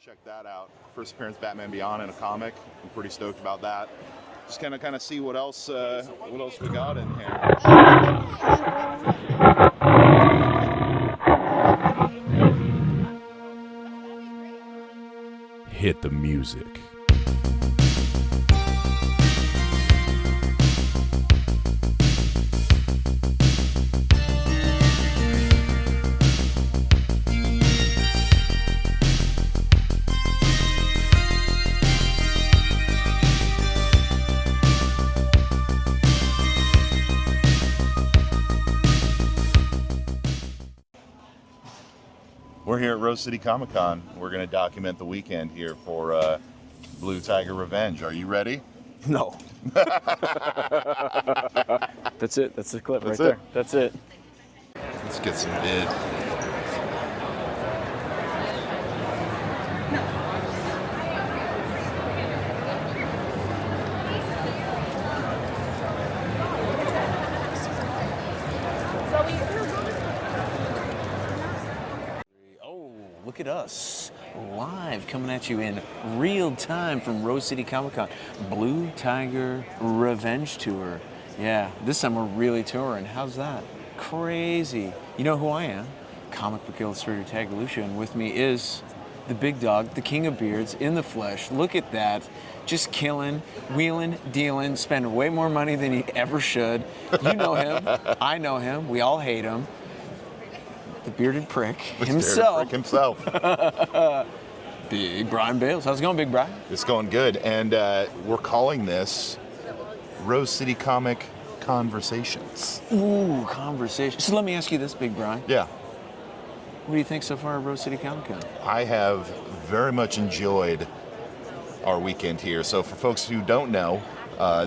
Check that out. First appearance Batman Beyond in a comic. I'm pretty stoked about that. Just kind of see what else we got in here. Hit the music. We're here at Rose City Comic Con. We're going to document the weekend here for Blue Tiger Revenge. Are you ready? No. That's it. That's the clip That's right it. there. That's it. Let's get some vid. Oh, look at us. Live coming at you in real time from Rose City Comic Con. Blue Tiger Revenge Tour. Yeah, this time we're really touring. How's that? Crazy. You know who I am? Comic book illustrator Tag Lucia, and with me is the big dog, the king of beards, in the flesh. Look at that. Just killing, wheeling, dealing, spending way more money than he ever should. You know him. I know him. We all hate him. The bearded prick himself. Big Brian Bales. How's it going, Big Brian? It's going good. And we're calling this Rose City Comic Conversations. Ooh, conversation. So let me ask you this, Big Brian. Yeah. What do you think so far of Rose City Comic Con? I have very much enjoyed our weekend here. So for folks who don't know,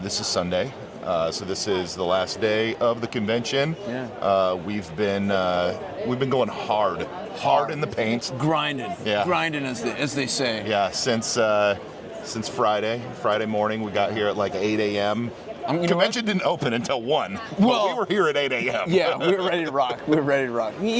this is Sunday. So this is the last day of the convention. Yeah. We've been going hard in the paint. Grinding. Yeah. Grinding, as they say. Yeah, since Friday morning. We got here at like 8 a.m. Convention didn't open until 1. Well, we were here at 8 a.m. Yeah, we were ready to rock. You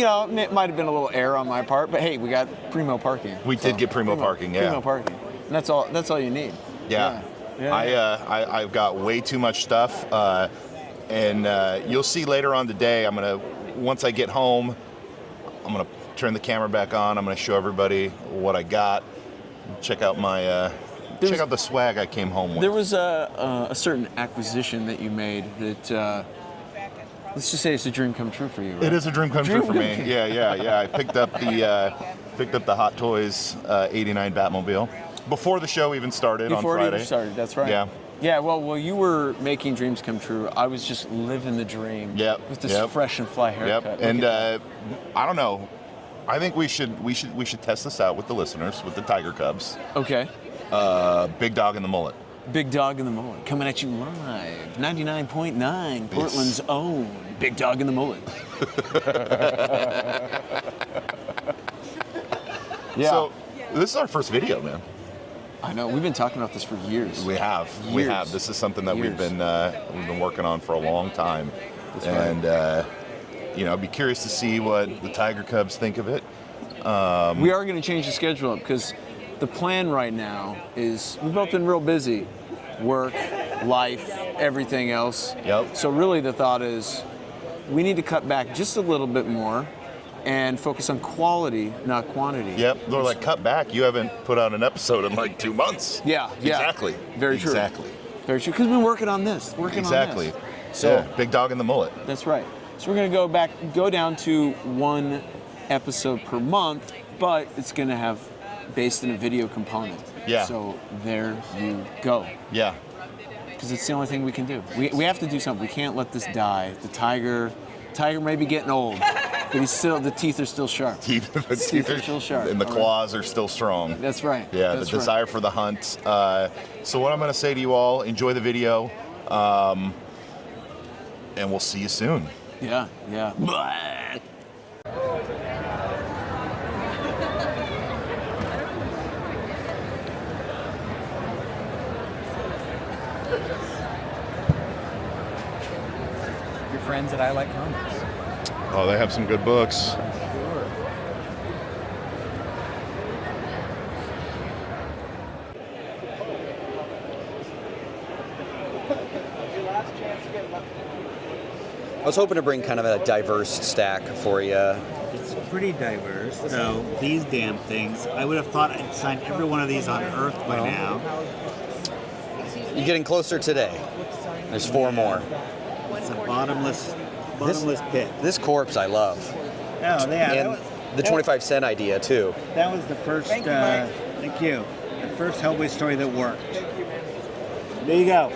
know, it might have been a little error on my part, but hey, we got primo parking. We did get primo parking, yeah. Primo parking. And that's all you need. Yeah. I've got way too much stuff, and you'll see later on today. Once I get home, I'm gonna turn the camera back on. I'm gonna show everybody what I got. Check out the swag I came home with. There was a certain acquisition that you made that, let's just say it's a dream come true for you, right? It is a dream come true for me. Yeah. I picked up the Hot Toys '89 Batmobile before the show even started on Friday. Before it even started, that's right. Yeah. Yeah, well, you were making dreams come true. I was just living the dream. Yep. With this fresh and fly haircut. Yep. And I don't know. I think we should test this out with the listeners, with the Tiger Cubs. Okay. Big Dog and the Mullet. Big Dog and the Mullet coming at you live. 99.9, Portland's own Big Dog and the Mullet. Yeah. So this is our first video, man. I know. We've been talking about this for years. We have. This is something that we've been working on for a long time. That's and I'd be curious to see what the Tiger Cubs think of it. We are going to change the schedule up because the plan right now is we've both been real busy. Work, life, everything else. Yep. So really the thought is we need to cut back just a little bit more and focus on quality, not quantity. Yep. They're like, cut back. You haven't put out an episode in like 2 months. Yeah. Exactly. Very true. Exactly. Very true. Because we've been working on this. Exactly. So yeah. Big Dog and the Mullet. That's right. So we're going to go down to 1 episode per month, but it's going to have based in a video component. Yeah. So there you go. Yeah. Because it's the only thing we can do. We have to do something. We can't let this die. The tiger may be getting old, but the teeth are still sharp. Teeth are still sharp. And the claws are still strong. That's right. Yeah, the desire for the hunt. So what I'm going to say to you all, enjoy the video, and we'll see you soon. Yeah. Your friends at I Like Comics. Oh, they have some good books. I was hoping to bring kind of a diverse stack for you. It's pretty diverse. So these damn things, I would have thought I'd signed every one of these on Earth by now. You're getting closer today. There's 4 more. It's a bottomless pit. This corpse I love. Oh, yeah. And the 25-cent idea, too. That was the first. Thank you. The first Hellboy story that worked. There you go.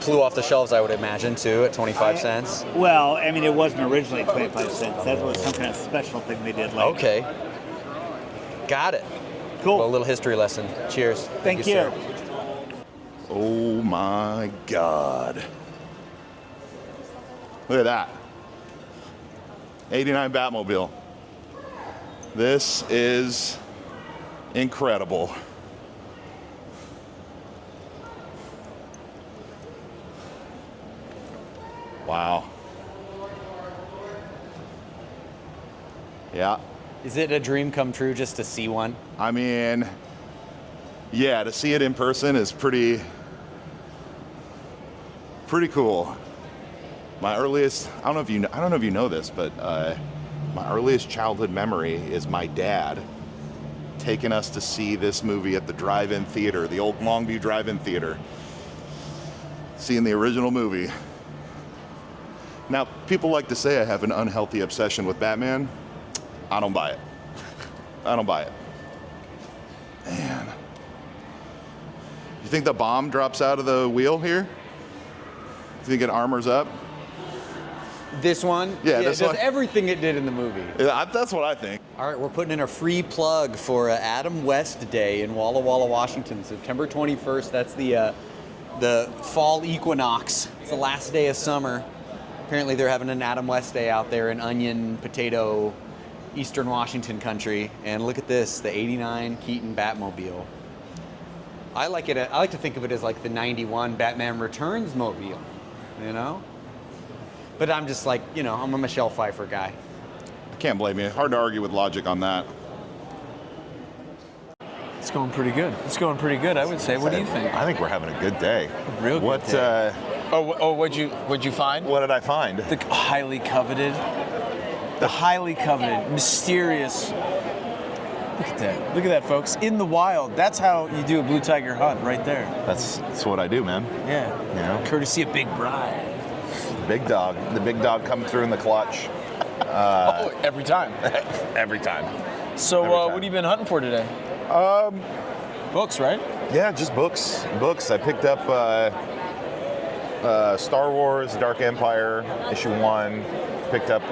Flew off the shelves, I would imagine, too, at 25 cents. Well, I mean, it wasn't originally 25 cents. That was some kind of special thing they did later. Okay. Got it. Cool. Well, a little history lesson. Cheers. Thank you. sir. Oh my God. Look at that. 89 Batmobile. This is incredible. Wow. Yeah. Is it a dream come true just to see one? I mean, yeah, to see it in person is pretty cool. My earliest, I don't know if you know this, but my earliest childhood memory is my dad taking us to see this movie at the drive-in theater, the old Longview drive-in theater. Seeing the original movie. Now, people like to say I have an unhealthy obsession with Batman. I don't buy it. I don't buy it. Man. You think the bomb drops out of the wheel here? You think it armors up? This one? Yeah, it this does one. everything it did in the movie. Yeah, that's what I think. All right, we're putting in a free plug for Adam West Day in Walla Walla, Washington, September 21st. That's the fall equinox. It's the last day of summer. Apparently they're having an Adam West Day out there in onion, potato, Eastern Washington country. And look at this, the 89 Keaton Batmobile. I like to think of it as like the 91 Batman Returns mobile, you know? But I'm just like, I'm a Michelle Pfeiffer guy. I can't blame you. Hard to argue with logic on that. It's going pretty good. It's going pretty good, I would say. What do you think? I think we're having a good day. Real good What? day. What'd you find? What did I find? The highly coveted, mysterious. Look at that. Look at that, folks. In the wild. That's how you do a blue tiger hunt, right there. That's what I do, man. Yeah. You know? Courtesy of Big Bride. Big dog. The big dog coming through in the clutch. Every time. Every time. So, Every time. what have you been hunting for today? Books, right? Yeah, just books. Books. I picked up Star Wars Dark Empire issue 1. Picked up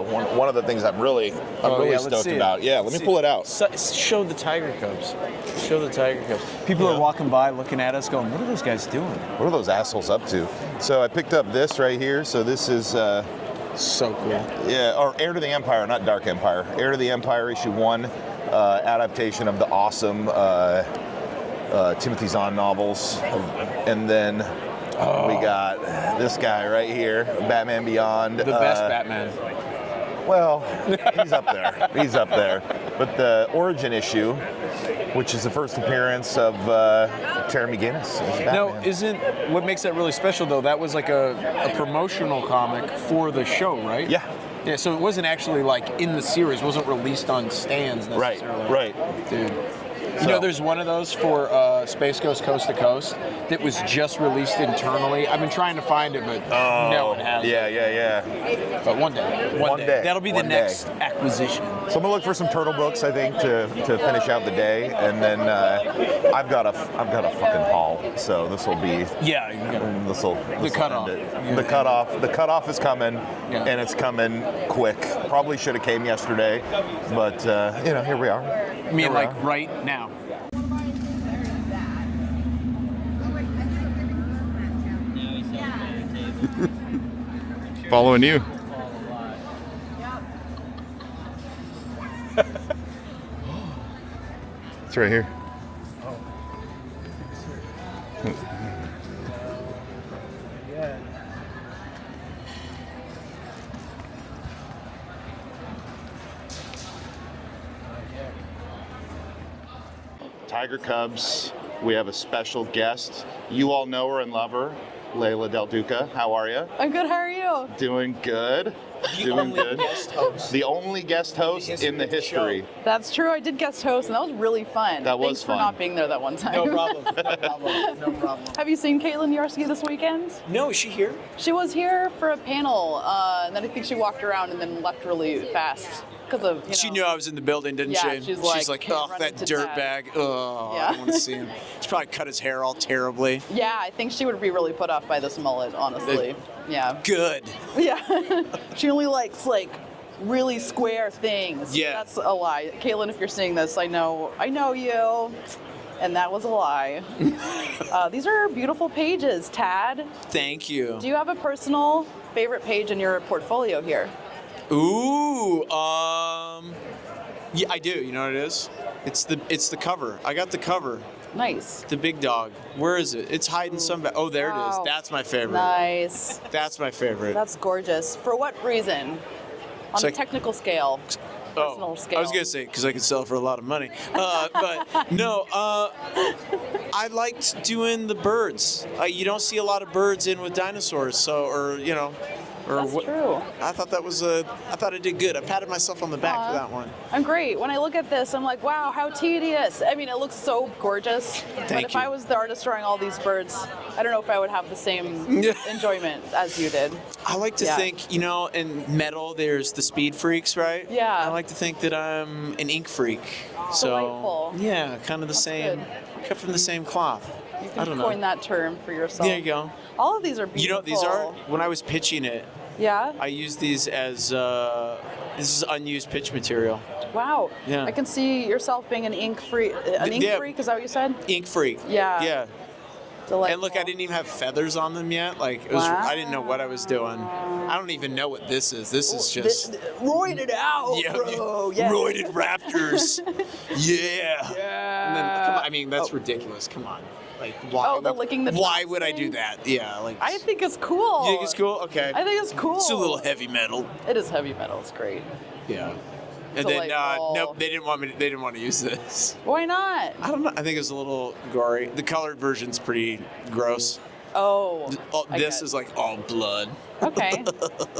one of the things I'm really stoked about. Yeah, let me pull it out. Show the tiger cubs. Show the tiger cubs. People are walking by looking at us going, what are those guys doing? What are those assholes up to? So I picked up this right here. So this is So cool. yeah, or Heir to the Empire, not Dark Empire. Heir to the Empire issue 1, adaptation of the awesome Timothy Zahn novels, and then we got this guy right here, Batman Beyond. The best Batman. Well, he's up there. He's up there. But the origin issue, which is the first appearance of Terry McGinnis as Batman. No, what makes that really special though? That was like a promotional comic for the show, right? Yeah. Yeah, so it wasn't actually like in the series, wasn't released on stands necessarily. Right. Dude. You know, there's one of those for Space Ghost Coast to Coast that was just released internally. I've been trying to find it, but no one has it. Yeah. But one day. That'll be the next acquisition. So I'm gonna look for some turtle books, I think, to finish out the day, and then I've got a fucking haul. So this will be this will cutoff. The cutoff is coming, and it's coming quick. Probably should have came yesterday, but here we are. I mean, like right now. Following you. It's right here. Tiger Cubs, we have a special guest. You all know her and love her. Layla Del Duca. How are you? I'm good. How are you? Doing good. Doing good. The only guest host in the history. That's true. I did guest host, and that was really fun. That was Thanks fun. for not being there that one time. No problem. No problem. No problem. Have you seen Caitlin Yarsky this weekend? No, is she here? She was here for a panel, and then I think she walked around and then left really fast because of, She knew I was in the building, didn't Yeah, she? she's like, "Can't oh, run that into dirt Dad." bag. Oh, Yeah. I want to see him. He's probably cut his hair all terribly. Yeah, I think she would be really put off by this mullet, honestly. Yeah. Good. Yeah. She only likes, like, really square things. Yeah. That's a lie. Caitlin, if you're seeing this, I know you. And that was a lie. These are beautiful pages, Tad. Thank you. Do you have a personal favorite page in your portfolio here? Ooh, yeah, I do. You know what it is? It's the cover. I got the cover. Nice. The big dog. Where is it? It's hiding somewhere. Oh, there it is. Wow. That's my favorite. Nice. That's my favorite. That's gorgeous. For what reason? On It's a like- technical scale. Personal Oh, scale. I was gonna say because I could sell it for a lot of money, but no. I liked doing the birds. You don't see a lot of birds in with dinosaurs, so or That's true. I thought I thought I did good. I patted myself on the back for that one. I'm great. When I look at this, I'm like, wow, how tedious. I mean, it looks so gorgeous. But Thank if you. I was the artist drawing all these birds, I don't know if I would have the same enjoyment as you did. I like to Yeah. think, in metal, there's the speed freaks, right? Yeah. I like to think that I'm an ink freak. So Delightful. yeah, kind of the That's same, good. cut from the same cloth. You I can don't coin know. that term for yourself. There you go. All of these are beautiful. You know what these are? When I was pitching it, Yeah? I used these as this is unused pitch material. Wow. Yeah. I can see yourself being an ink freak. Yeah. Freak, is that what you said? Ink freak. Yeah. Yeah. Delightful. And look, I didn't even have feathers on them yet. Like I didn't know what I was doing. I don't even know what this is. This is just roided out, yeah, bro. Yeah. roided raptors. Yeah. Yeah. And then, come on, I mean, that's ridiculous. Come on. Like, why? Oh, the licking the Why dust would I do thing? that? Yeah, like. I think it's cool. You think it's cool? Okay. I think it's cool. It's a little heavy metal. It is heavy metal. It's great. Yeah. And then Delightful. nope, they didn't want me. They didn't want to use this. Why not? I don't know. I think it's a little gory. The colored version's pretty gross. Oh. I This get is it. like all blood. Okay.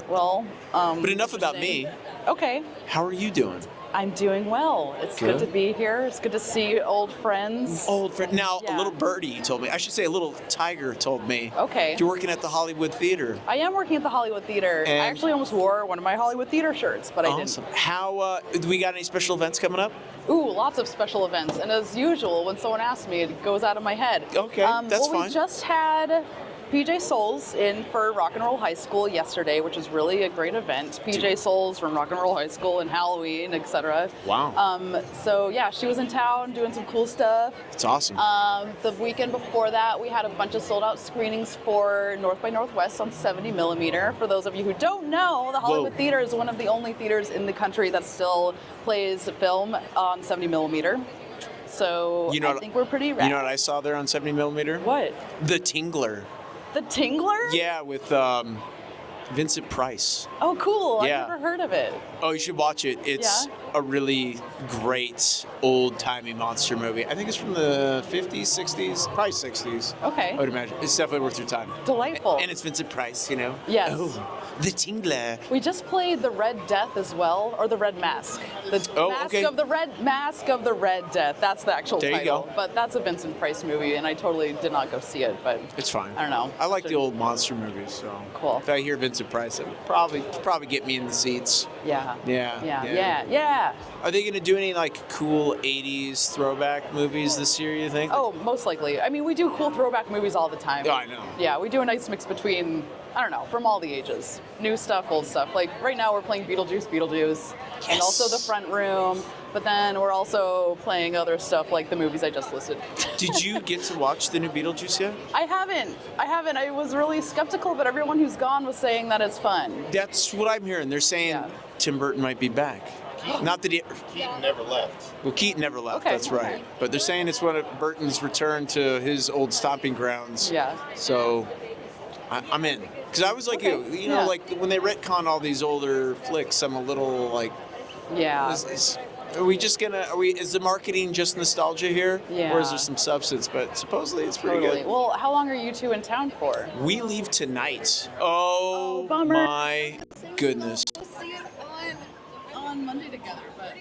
Well. But enough about me. interesting. Okay. How are you doing? I'm doing well. It's good Good. to be here. It's good to see old friends. Old friend. Now, Yeah. a little birdie told me. I should say a little tiger told me. Okay. You're working at the Hollywood Theater. I am working at the Hollywood Theater. I And- actually almost wore one of my Hollywood Theater shirts, but I Awesome. How do we got any special events coming up? didn't. Ooh, lots of special events. And as usual, when someone asks me, it goes out of my head. Okay, that's well, fine. We just had PJ Souls in for Rock and Roll High School yesterday, which is really a great event. PJ Souls from Rock and Roll High School and Halloween, etc. Wow. So yeah, she was in town doing some cool stuff. It's awesome. The weekend before that, we had a bunch of sold-out screenings for North by Northwest on 70mm. For those of you who don't know, the Hollywood Whoa. Theater is one of the only theaters in the country that still plays film on 70mm. So I think we're pretty rad. You know what I saw there on 70mm? What? The Tingler. The Tingler? Yeah, with Vincent Price. Oh, cool. Yeah. I've never heard of it. Oh, you should watch it. It's a really great old-timey monster movie. I think it's from the 50s, 60s, probably 60s. Okay. I would imagine. It's definitely worth your time. Delightful. And it's Vincent Price, you know? Yes. Oh, the Tingler. We just played the Red Death as well, or the Red Mask. The okay. Mask of the Red Death. That's the actual There you title. go. But that's a Vincent Price movie, and I totally did not go see it. But It's fine. I don't know. I like the old monster movies, so Cool. if I hear Vincent Price, it would probably get me in the seats. Yeah. Yeah. Yeah. Are they gonna do any like cool '80s throwback movies this year? You think? Oh, most likely. I mean, we do cool throwback movies all the time. Oh, I know. Yeah, we do a nice mix between, I don't know, from all the ages. New stuff, old stuff. Like right now we're playing Beetlejuice, and also The Front Room. But then we're also playing other stuff like the movies I just listed. Did you get to watch the new Beetlejuice yet? I haven't. I was really skeptical, but everyone who's gone was saying that it's fun. That's what I'm hearing. They're saying Tim Burton might be back. Not that Keaton never left. Well, Keaton never left. Okay, That's right. okay. But they're saying it's one of Burton's return to his old stomping grounds. Yeah. So I'm in. Because I was like Okay, you know, yeah. like when they retcon all these older flicks, I'm a little like, Yeah. Are we just gonna? Is the marketing just nostalgia here, Yeah. or is there some substance? But supposedly it's pretty Totally. good. Well, how long are you two in town for? We leave tonight. Oh, bummer. my goodness! We'll see it on Monday together, but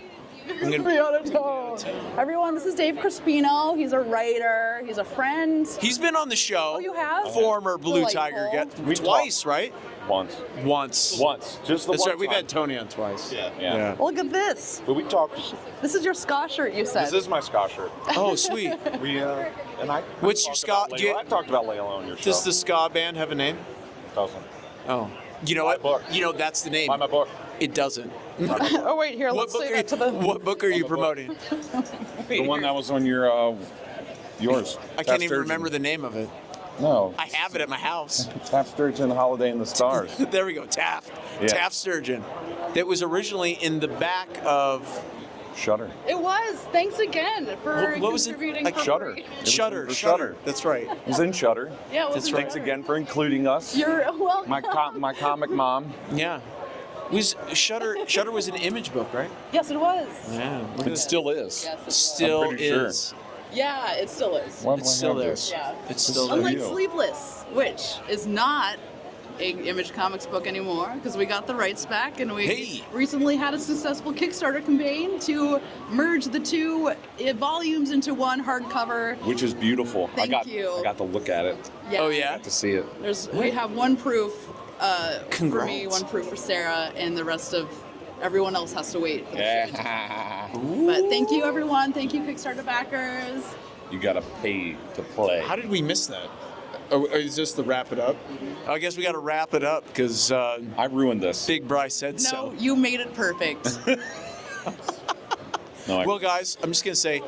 I'm gonna- be out of town. Everyone, this is Dave Crispino. He's a writer. He's a friend. He's been on the show. Oh, you have? Former Blue Delightful. Tiger guest. We Twice, right? Once. Once. Just the That's one right. We've time. had Tony on twice. Yeah. Look at this. But we talked. This is your ska shirt you said. This is my ska shirt. Oh, sweet. We and I. What's your talked ska- about do you- Layla. I talked about Layla on your show. Does the ska band have a name? Doesn't. Oh. You know My what? book. You know that's the name. Buy my book. It doesn't. Oh wait, here. What Let's book, say are you, that to the. what book are you promoting? The one that was on your yours. I can't even remember the name of it. No. I have it at my house. Taft Sturgeon, Holiday in the Stars. There we go, Taft. Yeah. Taft Sturgeon. That was originally in the back of Shutter. It was. Thanks again for What was it? contributing Like for Shutter. free. was Shutter. for Shutter. Shudder. That's right. It was in Shutter. Yeah, it was That's in right. Thanks Shutter. again for including us. You're welcome. My comic mom. Yeah. Was Shutter? Shutter was an image book, right? Yes, it was. Yeah. It still is. Yes, it Still I'm pretty sure. is. Yeah, it still is. Why do It's I still have there. this? Yeah. It's still there. Unlike you. Sleepless, which is not an Image Comics book anymore, because we got the rights back and we Hey. recently had a successful Kickstarter campaign to merge the two volumes into one hardcover. Which is beautiful. Thank you. I got to look at it. Yeah. Oh yeah. To see it. We have one proof for me, Congrats. one proof for Sarah, and the rest of everyone else has to wait. For the shade. Yeah. But thank you, everyone. Thank you, Kickstarter backers. You gotta pay to play. How did we miss that? Or is this the wrap it up? I guess we got to wrap it up because I ruined this. Big Bryce said No, so. you made it perfect. No, Well, guys, I'm just gonna say,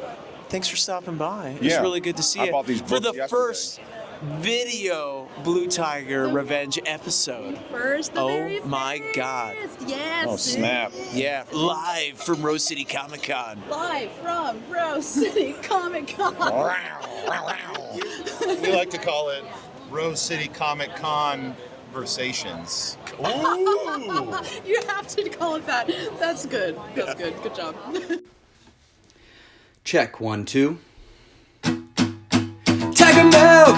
thanks for stopping by. It was Yeah. really good to see I you bought these for books the yesterday. first video Blue Tiger Revenge episode. First, the Oh very my first. God. Yes. Oh, snap. Yeah, live from Rose City Comic Con. Live from Rose City Comic Con. We like to call it Rose City Comic Con Conversations. You have to call it that. That's good. That's good. Good job. Check 1, 2. Tiger milk!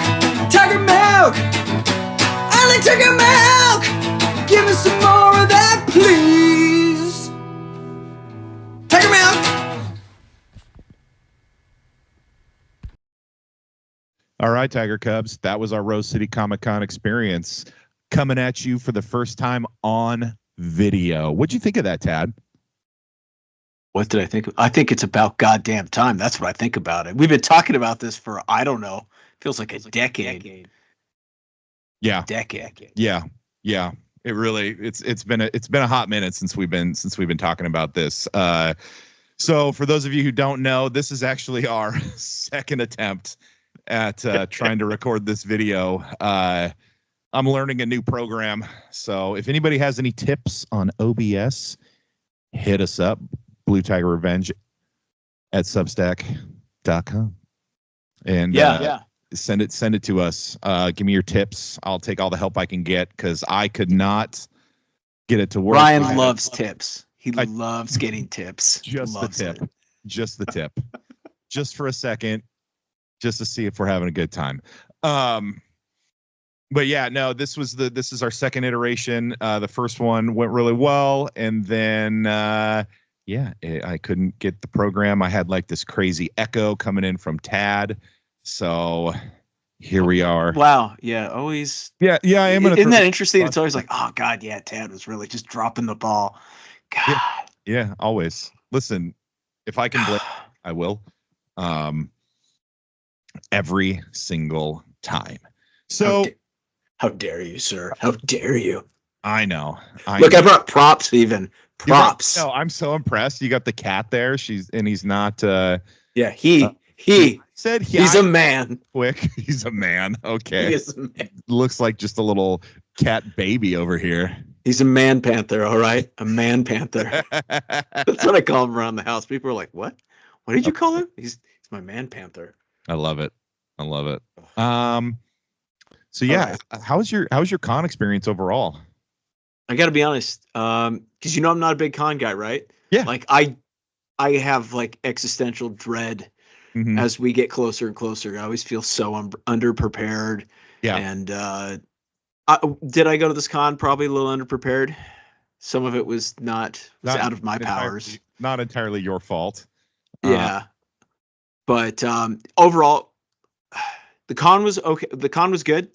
Tiger milk! I like tiger milk! Give us some more of that, please! Tiger milk! All right, Tiger Cubs. That was our Rose City Comic Con experience coming at you for the first time on video. What'd you think of that, Tad? What did I think? I think it's about goddamn time. That's what I think about it. We've been talking about this for, I don't know, feels like a decade. Yeah, Decade. yeah. It really it's been a hot minute since we've been talking about this. So for those of you who don't know, this is actually our second attempt at trying to record this video. I'm learning a new program, so if anybody has any tips on OBS, hit us up. Blue Tiger Revenge at substack.com. And send it to us. Give me your tips. I'll take all the help I can get because I could not get it to work. Ryan loves tips. He loves getting tips. Just the Loves tip. it. Just the tip. Just for a second, just to see if we're having a good time. But yeah, no, this is our second iteration. The first one went really well, and then I couldn't get the program. I had like this crazy echo coming in from Tad. So here we are. Wow. Yeah. Always. Yeah, I am. Isn't that interesting? It's always like, oh God, yeah, Tad was really just dropping the ball. God. Yeah, always. Listen, if I can blame, I will. Every single time. So how dare you, sir? How dare you? I know. Look, I brought props even. Props. No, I'm so impressed. You got the cat there. He's not Yeah, he said he's a man. Quick. He's a man. Okay. He is a man. Looks like just a little cat baby over here. He's a man panther, all right? A man panther. That's what I call him around the house. People are like, what? What did you call him? He's my man panther. I love it. So yeah, how's your con experience overall? I got to be honest, because I'm not a big con guy, right? Yeah. Like I I have like existential dread Mhm. as we get closer and closer. I always feel so underprepared. Yeah. And did I go to this con probably a little underprepared? Some of it was Not out of my powers. not entirely your fault. Yeah. But overall, the con was okay. The con was good.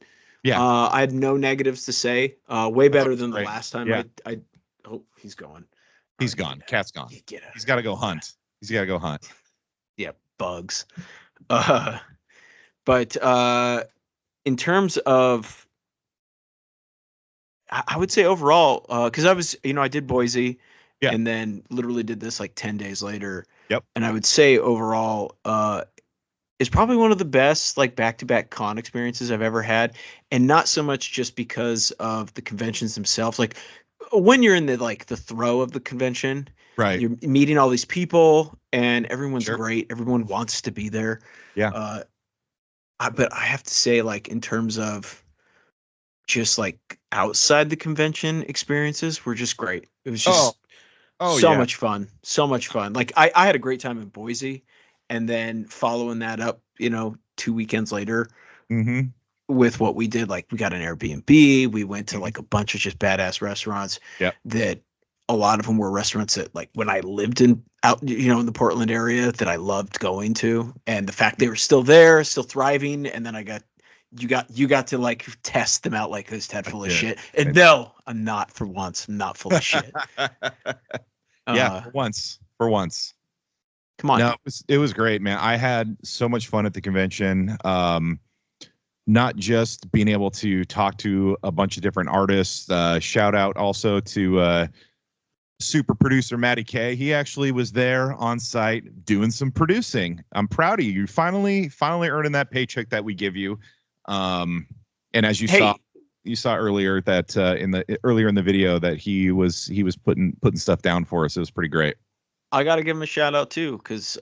Yeah. I had no negatives to say. Way better than the great. last time. Yeah. I oh, he's going. He's Alright, gone. Cat's gone. Get out. He's got to go hunt. He's got to go hunt. Yeah, bugs. But in terms of, I would say overall, because I was, I did Boise, Yeah. and then literally did this like 10 days later. Yep. And I would say overall, it's probably one of the best like back-to-back con experiences I've ever had, and not so much just because of the conventions themselves. Like when you're in the throw of the convention, Right. you're meeting all these people, and everyone's Sure. great. Everyone wants to be there. Yeah. But I have to say, like, in terms of just like outside the convention experiences, were just great. It was just so yeah. much fun. So much fun. Like I had a great time in Boise, and then following that up, 2 weekends later Mm-hmm. with what we did, like we got an Airbnb, we went to like a bunch of just badass restaurants. Yep. That a lot of them were restaurants that like when I lived in in the Portland area that I loved going to, and the fact they were still there, still thriving, and then you got to like test them out like this Ted full of did. shit. And no, I'm not for once. I'm not full of shit. Yeah, for once. Come on. No, it was great, man. I had so much fun at the convention. Not just being able to talk to a bunch of different artists. Shout out also to super producer Matty K. He actually was there on site doing some producing. I'm proud of you. You finally earning that paycheck that we give you. And as you saw earlier that earlier in the video that he was putting stuff down for us. It was pretty great. I got to give him a shout out too, because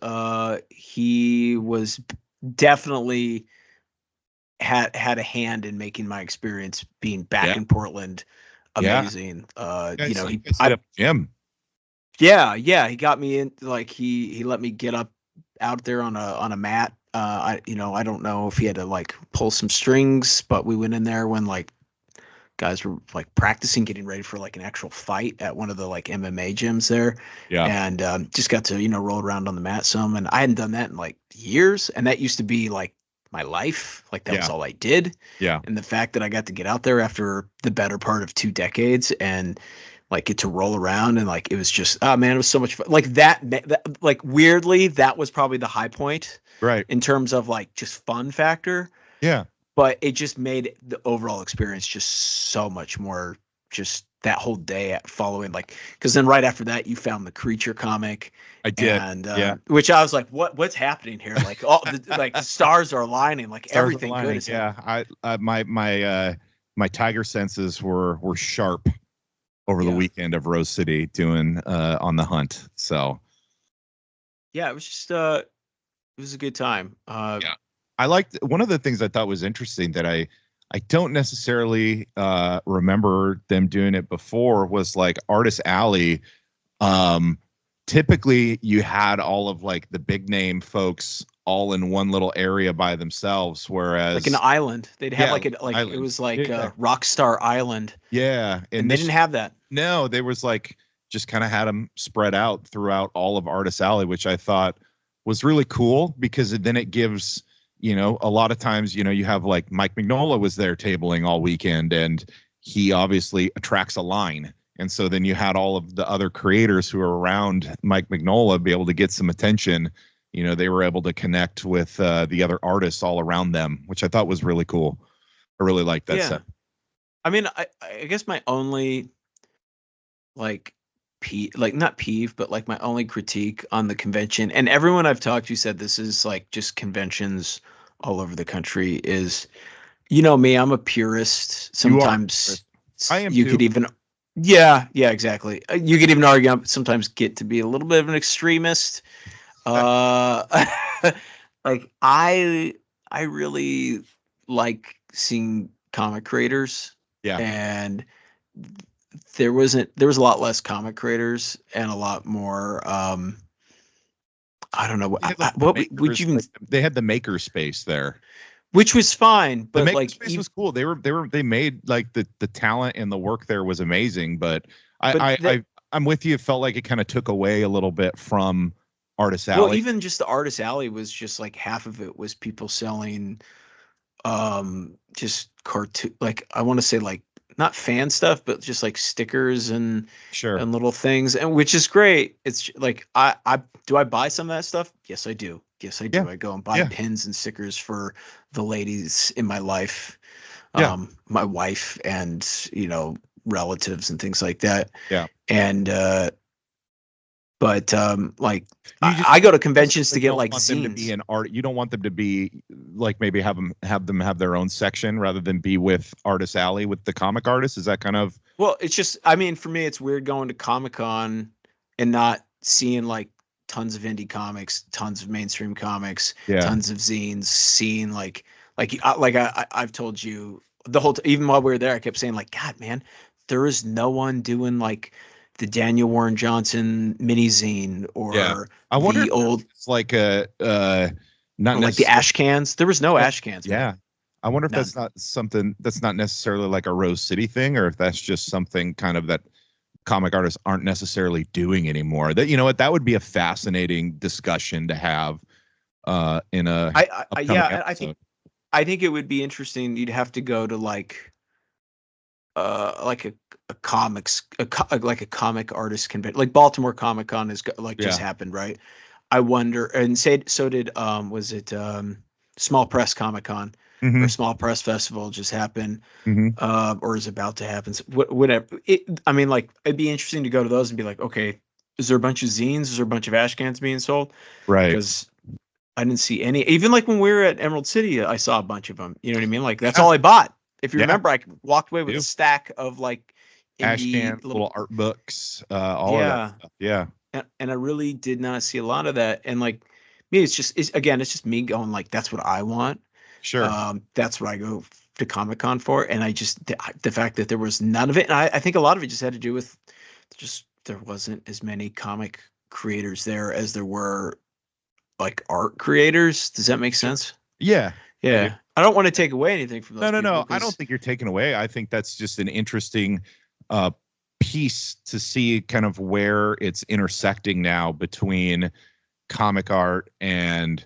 he was definitely had a hand in making my experience being back in Portland amazing. Jim. Yeah, he got me in. Like he let me get up out there on a mat. I don't know if he had to like pull some strings, but we went in there when like guys were like practicing, getting ready for like an actual fight at one of the like MMA gyms there. Yeah. And just got to, roll around on the mat some. And I hadn't done that in like years. And that used to be like my life. Like that was all I did. Yeah. And the fact that I got to get out there after the better part of 2 decades and like get to roll around, and like it was just, oh man, it was so much fun. Like that like weirdly, that was probably the high point. Right. In terms of like just fun factor. Yeah. But it just made the overall experience just so much more, just that whole day following, like, because then right after that you found the Creature comic. I did, and which I was like, what's happening here? Like all like the stars are aligning, like Stars everything aligning, good is yeah. My tiger senses were sharp over the weekend of Rose City doing On the Hunt. So yeah, it was just it was a good time. I liked one of the things I thought was interesting that I don't necessarily remember them doing it before was like Artist Alley. Typically you had all of like the big name folks all in one little area by themselves, whereas like an island, they'd have island. It was like Rockstar Island. Yeah, and they didn't have that. No, they was like just kind of had them spread out throughout all of Artist Alley, which I thought was really cool because then it gives. A lot of times, you have like Mike Mignola was there tabling all weekend, and he obviously attracts a line. And so then you had all of the other creators who are around Mike Mignola be able to get some attention. They were able to connect with the other artists all around them, which I thought was really cool. I really liked that set. I mean, I guess my only like not peeve, but like my only critique on the convention, and everyone I've talked to said this is like just conventions all over the country, is me, I'm a purist. Sometimes I am you too. could even exactly. You could even argue I sometimes get to be a little bit of an extremist. Like I really like seeing comic creators. Yeah. And there was a lot less comic creators and a lot more I don't know They had, what the would you even, they had the maker space there. which was fine, The but maker like space was cool. They made like the talent and the work there was amazing, but I'm with you. It felt like it kind of took away a little bit from Artist well, Alley. even just the Artist Alley was just like half of it was people selling just cartoon, like I want to say like not fan stuff, but just like stickers and Sure. little things, and which is great. It's like I do I buy some of that stuff? Yes, I do. Yes, I do. Yeah. I go and buy Yeah. pins and stickers for the ladies in my life, Yeah. my wife and relatives and things like that. Yeah. And but like You just I go to conventions to get don't like want them to be zines. an art. You don't want them to be like maybe have them have their own section rather than be with Artist Alley with the comic artists. Is that kind of Well, it's just, I mean, for me, it's weird going to Comic Con and not seeing like tons of indie comics, tons of mainstream comics, Yeah. tons of zines, seeing I've told you the even while we were there, I kept saying like, God, man, there is no one doing like the Daniel Warren Johnson mini zine or Yeah. I wonder the if old, it's like a not or like the necessarily ash cans. There was no ash cans. man. yeah. I wonder if None. that's not something that's not necessarily like a Rose City thing, or if that's just something kind of that comic artists aren't necessarily doing anymore. That what that would be a fascinating discussion to have in a upcoming Yeah, episode. I think it would be interesting. You'd have to go to like a comics like a comic artist convention, like Baltimore Comic Con is like just Yeah. happened, right? I wonder, and say so did was it Small Press Comic Con or Mhm. Small Press Festival just happened, Mhm. or is about to happen. So whatever. I mean, like it'd be interesting to go to those and be like, okay, is there a bunch of zines? Is there a bunch of ash cans being sold? Right. Because I didn't see any. Even like when we were at Emerald City, I saw a bunch of them. You know what I mean? Like that's Yeah. all I bought. If you Yeah. remember, I walked away with Do. a stack of like Ash indie cans, little art books, all of yeah, that stuff. Yeah. and I really did not see a lot of that. And like me, it's just me going like that's what I want. Sure. That's what I go to Comic Con for. And I just the fact that there was none of it, and I think a lot of it just had to do with just there wasn't as many comic creators there as there were like art creators. Does that make sense? Yeah. Yeah. I don't want to take away anything from those No. people, I don't 'cause- think you're taking away. I think that's just an interesting piece to see kind of where it's intersecting now between comic art and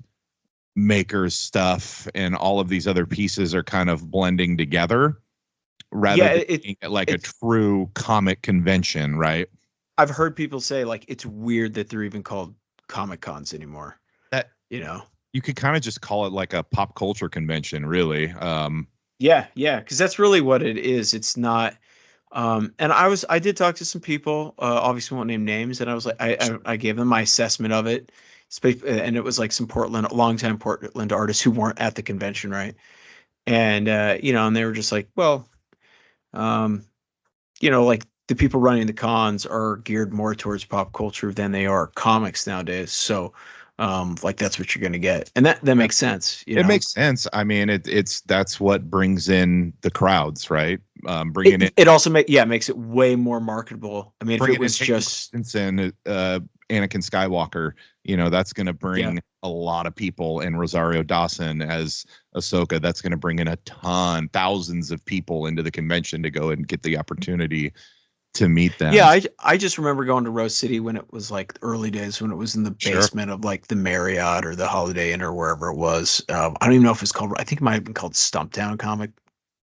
makers stuff, and all of these other pieces are kind of blending together rather Yeah, than being like a true comic convention, right? I've heard people say like it's weird that they're even called Comic Cons anymore. That you could kind of just call it like a pop culture convention, really. Yeah, because that's really what it is. It's not. And I did talk to some people. Obviously, won't name names, and I was like, I gave them my assessment of it, and it was like some longtime Portland artists who weren't at the convention, right? And and they were just like, well, like the people running the cons are geared more towards pop culture than they are comics nowadays. So, like that's what you're gonna get, and that makes sense. It makes sense. I mean, that's what brings in the crowds, right? Bringing it also makes it way more marketable. I mean, if it was Hayden just Christensen, Anakin Skywalker, that's going to bring a lot of people, and Rosario Dawson as Ahsoka, that's going to bring in thousands of people into the convention to go and get the opportunity to meet them. Yeah, I just remember going to Rose City when it was like the early days, when it was in the basement of like the Marriott or the Holiday Inn or wherever it was. I don't even know if it's called. I think it might have been called Stumptown Comic.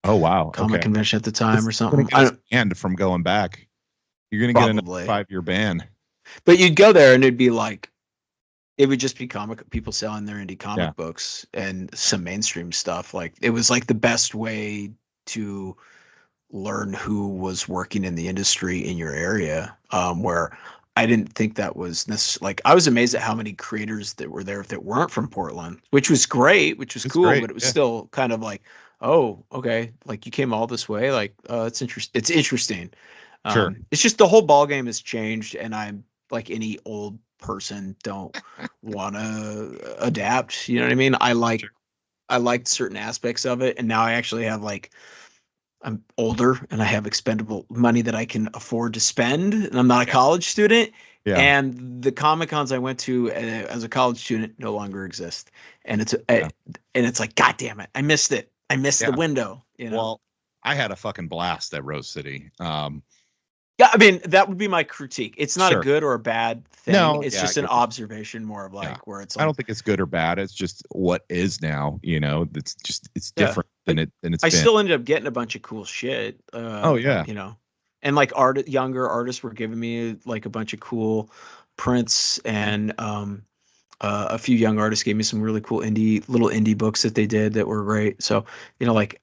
Oh wow, Comic Convention at the time or something. And from going back, you're going to get another 5-year ban. But you'd go there and it'd be like, it would just be people selling their indie comic books and some mainstream stuff. Like it was like the best way to learn who was working in the industry in your area, where I didn't think that was necessarily, like, I was amazed at how many creators that were there that weren't from Portland, which was great, which was cool, but it was still kind of like, oh, okay, like you came all this way, like it's interesting. Sure. It's just the whole ball game has changed, and I'm like any old person, don't want to adapt. You know what I mean? I liked certain aspects of it, and now I actually have like, I'm older and I have expendable money that I can afford to spend, and I'm not a college student. Yeah. And the Comic Cons I went to as a college student no longer exist, and it's like, God damn it, I missed it. I missed the Yeah. window. You know. Well, I had a fucking blast at Rose City. Yeah, I mean that would be my critique. It's not a Sure. good or a bad thing. No, It's yeah, just I an get you. observation, more of like Yeah. where it's I like, don't think it's good or bad. It's just what is now. It's Yeah. different than it's I been. still ended up getting a bunch of cool shit. Oh, yeah. You know, and like younger artists were giving me like a bunch of cool prints, and a few young artists gave me some really cool little indie books that they did that were great. So you know, like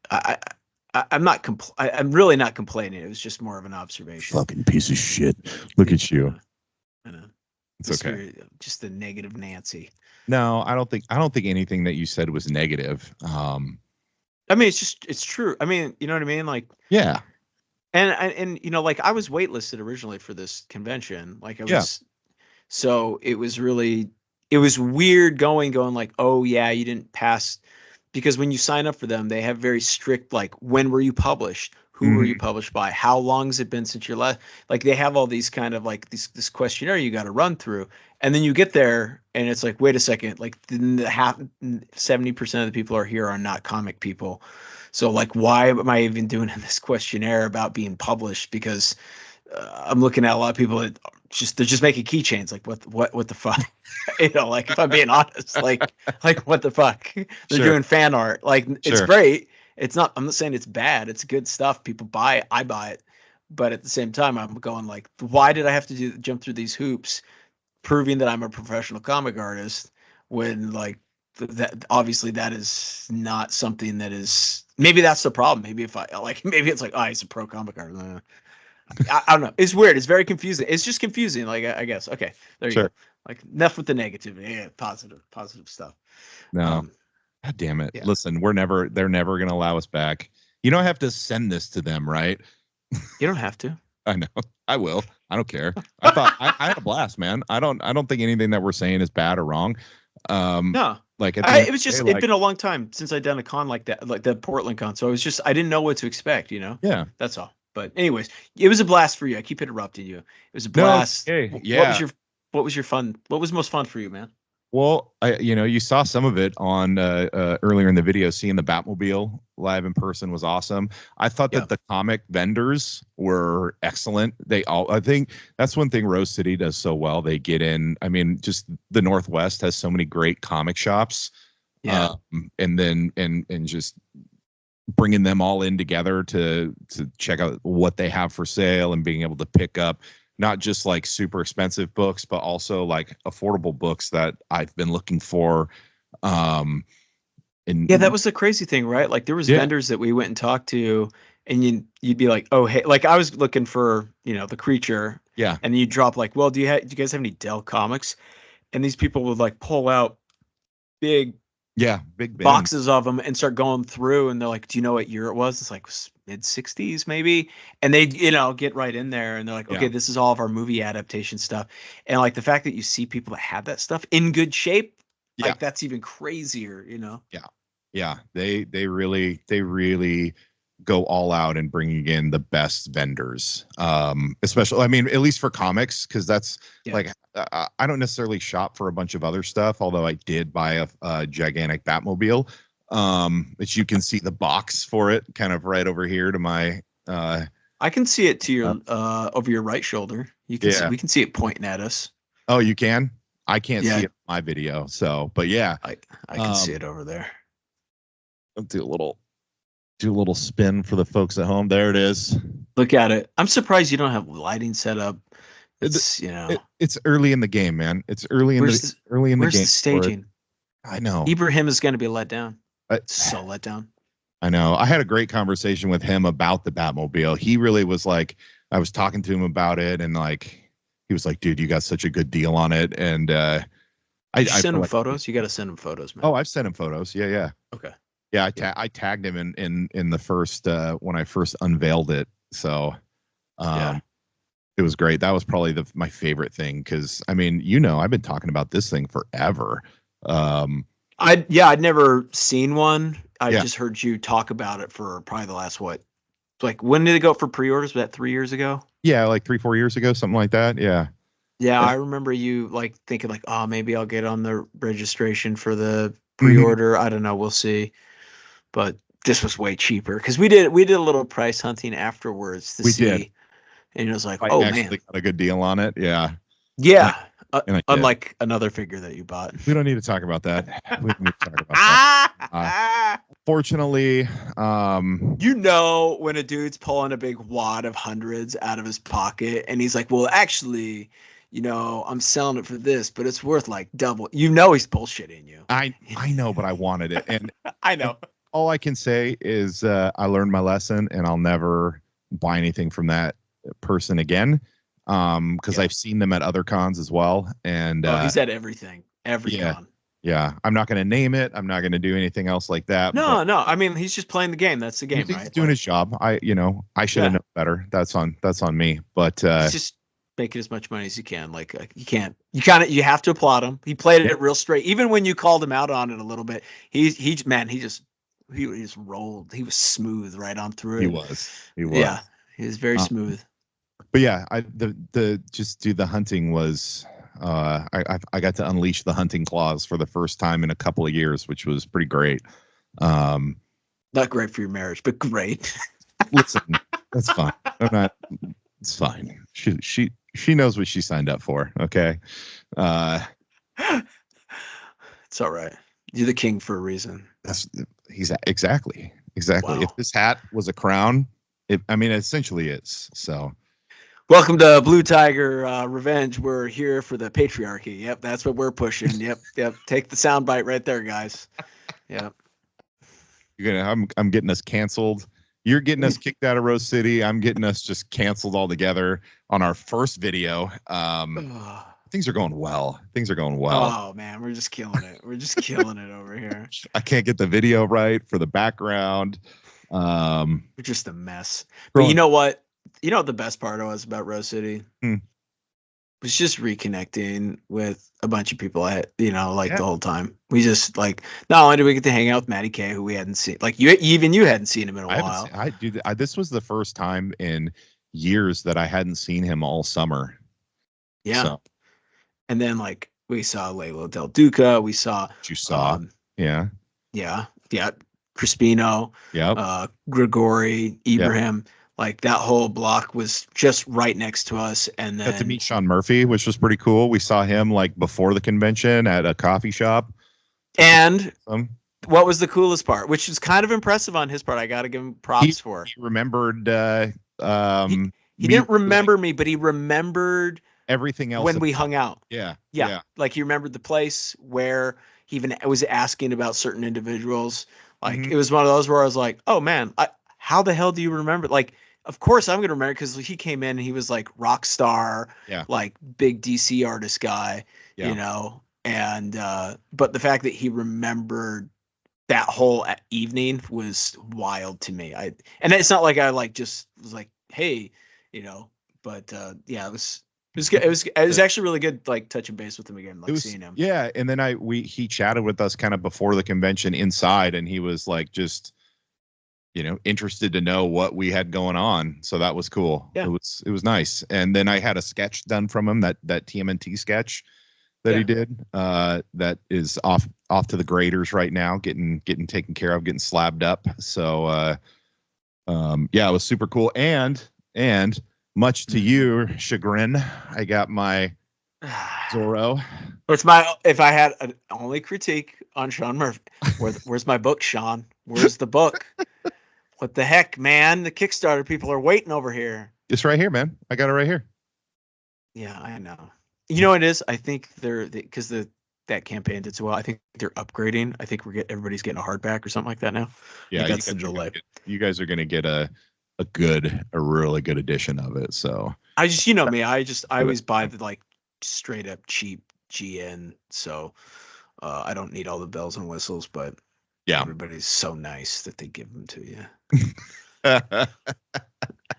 I'm not I'm really not complaining. It was just more of an observation. Fucking piece of shit. Look at you. I know. It's Just okay. just the negative Nancy. No, I don't think anything that you said was negative. I mean, it's true. I mean, you know what I mean? Like, Yeah. and you know, like I was waitlisted originally for this convention. Like I was, Yeah. so it was weird going like, oh yeah, you didn't pass, because when you sign up for them, they have very strict, like, when were you published? Who were you published by? How long has it been since your last? Like they have all these kind of like this questionnaire you got to run through, and then you get there and it's like, wait a second, like the 70% of the people are here are not comic people, so like why am I even doing this questionnaire about being published? Because I'm looking at a lot of people that they're just making keychains. Like what the fuck? You know, like if I'm being honest, like what the fuck? They're Sure. doing fan art. Like it's Sure. great. It's not. I'm not saying it's bad. It's good stuff. People buy it. I buy it. But at the same time, I'm going like, why did I have to jump through these hoops, proving that I'm a professional comic artist, when like that obviously that is not something that is. Maybe that's the problem. Maybe if maybe it's like, oh, he's a pro comic artist. I don't know. It's weird. It's very confusing. It's just confusing. Like I guess. Okay, there you Sure. go. Like enough with the negativity. Yeah, positive stuff. No. God damn it. yeah. Listen, they're never going to allow us back. You don't have to send this to them, right? You don't have to. I know. I will. I don't care. I thought I had a blast, man. I don't think anything that we're saying is bad or wrong. No. Like at the end It was of the just day, it'd been a long time since I'd done a con like that, like the Portland con. So I didn't know what to expect, you know? yeah. That's all. But anyways, it was a blast for you. I keep interrupting you. It was a No, blast. okay. What Yeah. was your fun? What was most fun for you, man? Well, you saw some of it on earlier in the video. Seeing the Batmobile live in person was awesome. I thought that the comic vendors were excellent. I think that's one thing Rose City does so well. They get in. I mean, just the Northwest has so many great comic shops. Yeah. And then just bringing them all in together to check out what they have for sale and being able to pick up not just like super expensive books, but also like affordable books that I've been looking for. And Yeah, that was the crazy thing, right? Like there was vendors that we went and talked to, and you'd be like, oh hey, like I was looking for, the Creature. Yeah. And you drop like, well, do you guys have any Dell comics? And these people would like pull out big big bins. boxes of them and start going through, and they're like, do you know what year it was? It's like mid 60s maybe, and they get right in there and they're like, okay, this is all of our movie adaptation stuff. And like the fact that you see people that have that stuff in good shape, like that's even crazier. Yeah, they really go all out in bringing in the best vendors, especially, I mean, at least for comics, because that's like I don't necessarily shop for a bunch of other stuff, although I did buy a gigantic Batmobile, which you can see the box for it kind of right over here to my I can see it to your over your right shoulder. You can we can see it pointing at us. Oh, you can? I can't see it in my video, so but yeah, I can see it over there. I'll do a little spin for the folks at home. There it is. Look at it. I'm surprised you don't have lighting set up. It's it's early in the game, man. It's early in the game. Where's the staging? I know. Ibrahim is going to be let down. So let down. I know. I had a great conversation with him about the Batmobile. He really was like, I was talking to him about it, and like, he was like, dude, you got such a good deal on it. And I send him photos. You got to send him photos, man. Oh, I've sent him photos. Yeah. Okay. Yeah, I tagged him in the first when I first unveiled it. So it was great. That was probably my favorite thing, because I mean, I've been talking about this thing forever. I'd never seen one. I just heard you talk about it for probably the last when did it go for pre-orders? Was that 3 years ago? Yeah, like 3-4 years ago, something like that. Yeah. Yeah, I remember you like thinking like, oh, maybe I'll get on the registration for the pre-order. I don't know, we'll see. But this was way cheaper because we did a little price hunting afterwards to We see, did. and it was like, I oh actually man, got a good deal on it. Yeah. yeah. And I did. Unlike another figure that you bought. We don't need to talk about that. We don't need to talk about that. Fortunately, You know when a dude's pulling a big wad of hundreds out of his pocket and he's like, well, actually, I'm selling it for this, but it's worth like double. You know he's bullshitting you. I know, but I wanted it, and I know. all I can say is I learned my lesson, and I'll never buy anything from that person again. Because I've seen them at other cons as well, and he's at everything, every con. Yeah, I'm not going to name it. I'm not going to do anything else like that. No. I mean, he's just playing the game. That's the game, he's right? doing his job. I should have known better. That's on me. But he's just making as much money as you can. Like you have to applaud him. He played it real straight. Even when you called him out on it a little bit, he just rolled. He was smooth right on through it. He was. Yeah, he was very smooth. But yeah, the hunting was I got to unleash the hunting claws for the first time in a couple of years, which was pretty great. Not great for your marriage, but great. Listen, that's fine. It's fine. She knows what she signed up for. Okay. It's all right. You're the king for a reason. He's exactly. Wow. If this hat was a crown, it essentially is. So. Welcome to Blue Tiger Revenge. We're here for the patriarchy. Yep, that's what we're pushing. Yep. Take the soundbite right there, guys. Yep. I'm getting us canceled. You're getting us kicked out of Rose City. I'm getting us just canceled altogether on our first video. Things are going well. Oh man, we're just killing it. We're just killing it over here. I can't get the video right for the background. We're just a mess. But you know what? You know what the best part was about Rose City? Was just reconnecting with a bunch of people the whole time. We just not only did we get to hang out with Matty K, who we hadn't seen, you hadn't seen him in a while. This was the first time in years that I hadn't seen him all summer. Yeah. So. And then we saw Layla Del Duca. We saw. You saw. Yeah. Crispino. Yeah. Grigori, Ibrahim. That whole block was just right next to us. And then got to meet Sean Murphy, which was pretty cool. We saw him before the convention at a coffee shop. And what was the coolest part, which is kind of impressive on his part, I got to give him props for. He remembered. He didn't remember me, but he remembered everything else when we hung out. Yeah. He remembered the place where he even was asking about certain individuals. It was one of those where I was like, oh man, how the hell do you remember? Of course I'm going to remember because he came in and he was rock star, big DC artist guy, and but the fact that he remembered that whole evening was wild to me. And it's not like I just was like, hey, but it was good. It was actually really good, touching base with him again, seeing him. Yeah, and then he chatted with us kind of before the convention inside, and he was just interested to know what we had going on. So that was cool. Yeah. It was nice. And then I had a sketch done from him, that TMNT sketch that he did, that is off to the graders right now, getting taken care of, getting slabbed up. So, it was super cool. And much to your chagrin, I got my Zorro. If I had an only critique on Sean Murphy, where's my book, Sean? Where's the book? What the heck, man? The Kickstarter people are waiting over here. It's right here, man. I got it right here. Yeah, I know. You know what it is? I think because that campaign did so well. I think they're upgrading. I think everybody's getting a hardback or something like that now. Yeah, that's the delay. You guys are gonna get a really good edition of it. So I just, me, I always buy the straight up cheap GN. So I don't need all the bells and whistles, but yeah, everybody's so nice that they give them to you.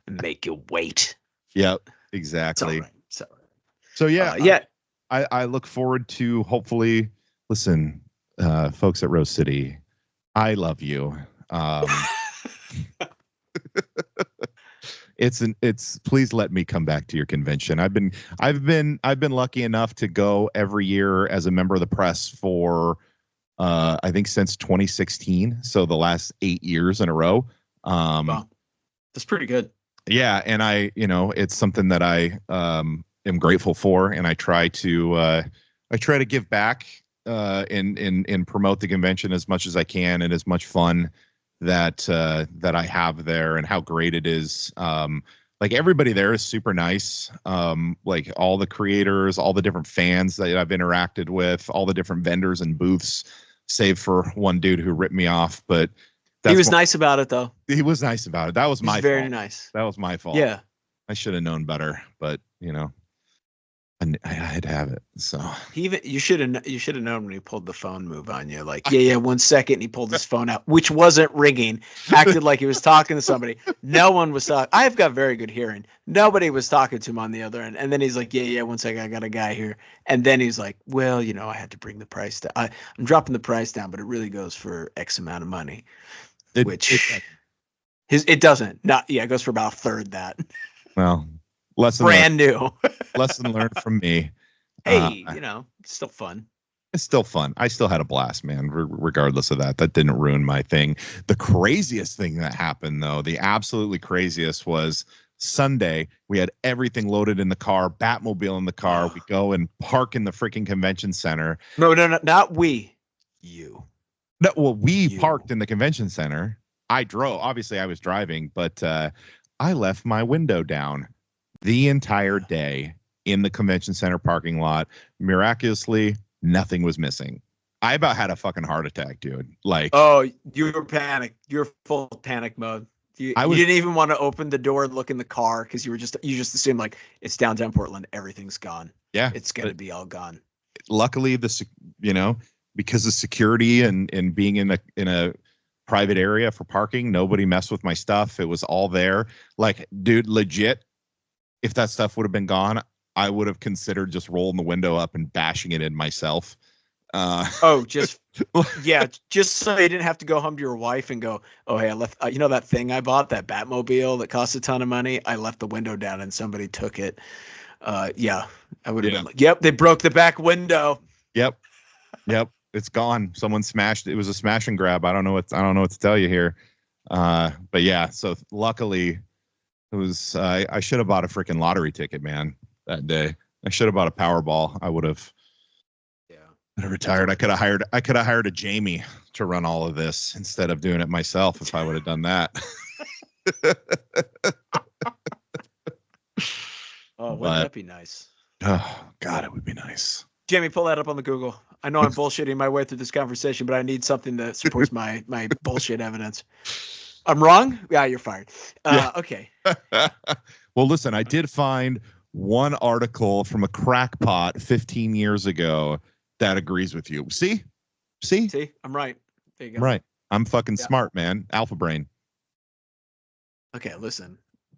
Make you wait. Yep, exactly. It's all right. So yeah, yeah. I look forward to hopefully. Listen, folks at Rose City, I love you. it's please let me come back to your convention. I've been lucky enough to go every year as a member of the press for I think since 2016, so the last 8 years in a row. Wow. That's pretty good. Yeah, and it's something that I am grateful for, and I try to give back and promote the convention as much as I can, and as much fun that I have there, and how great it is. Like everybody there is super nice. Like all the creators, all the different fans that I've interacted with, all the different vendors and booths, save for one dude who ripped me off, but He was nice about it though. he was nice about it. That was my Very fault. nice. That was my fault. Yeah. I should have known better, but I had to have it. So You should have known when he pulled the phone move on you. Like, yeah, 1 second. He pulled his phone out, which wasn't ringing. Acted like he was talking to somebody. No one was talking. I've got very good hearing. Nobody was talking to him on the other end. And then he's like, yeah, 1 second. I got a guy here. And then he's like, well, I had to bring the price down. I'm dropping the price down, but it really goes for X amount of money. It doesn't. It goes for about a third that. Well, brand new. Lesson learned from me. Hey, it's still fun. It's still fun. I still had a blast, man, regardless of that. That didn't ruin my thing. The craziest thing that happened, though, the absolutely craziest, was Sunday. We had everything loaded in the car, Batmobile in the car. We go and park in the freaking convention center. No, not we. You. No, well, we parked in the convention center. I drove. Obviously, I was driving, but I left my window down the entire day in the convention center parking lot. Miraculously, nothing was missing. I about had a fucking heart attack, dude. Like, oh, you were panicked. You're full panic mode. You didn't even want to open the door and look in the car because you just assumed like it's downtown Portland, everything's gone. Yeah, it's gonna be all gone. Luckily, because of security and being in a private area for parking, nobody messed with my stuff. It was all there. Like, dude, legit, if that stuff would have been gone, I would have considered just rolling the window up and bashing it in myself. Just so you didn't have to go home to your wife and go, oh, hey, I left, that thing I bought, that Batmobile that cost a ton of money, I left the window down and somebody took it. I would have been like, yep, they broke the back window. Yep. It's gone. Someone smashed it. It was a smash and grab. I don't know what to tell you here. But yeah, so luckily it was, I should have bought a freaking lottery ticket, man, that day. I should have bought a Powerball. I would have retired. I could have hired a Jamie to run all of this instead of doing it myself if I would have done that. Oh, wouldn't that be nice? Oh God, it would be nice. Jamie, pull that up on the Google. I know I'm bullshitting my way through this conversation, but I need something that supports my bullshit evidence. I'm wrong? Yeah, you're fired. Okay. Well, listen, I did find one article from a crackpot 15 years ago that agrees with you. See, I'm right. There you go. I'm right. I'm fucking smart, man. Alpha brain. Okay, listen.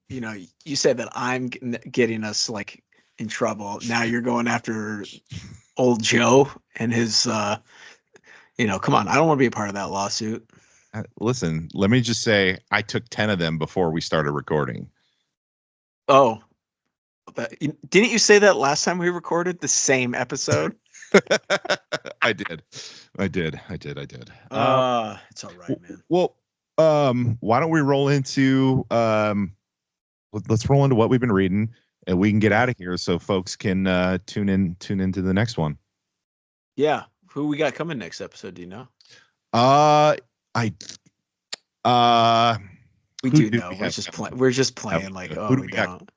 You said that I'm getting us like in trouble. Now you're going after old Joe and his, come on. I don't want to be a part of that lawsuit. Listen, let me just say, I took 10 of them before we started recording. Oh, didn't you say that last time we recorded the same episode? I did. It's all right, man. Well, why don't we roll into, let's roll into what we've been reading, and we can get out of here so folks can tune into the next one. Yeah. Who we got coming next episode? Do you know? We do know. We're just playing like, oh, we don't.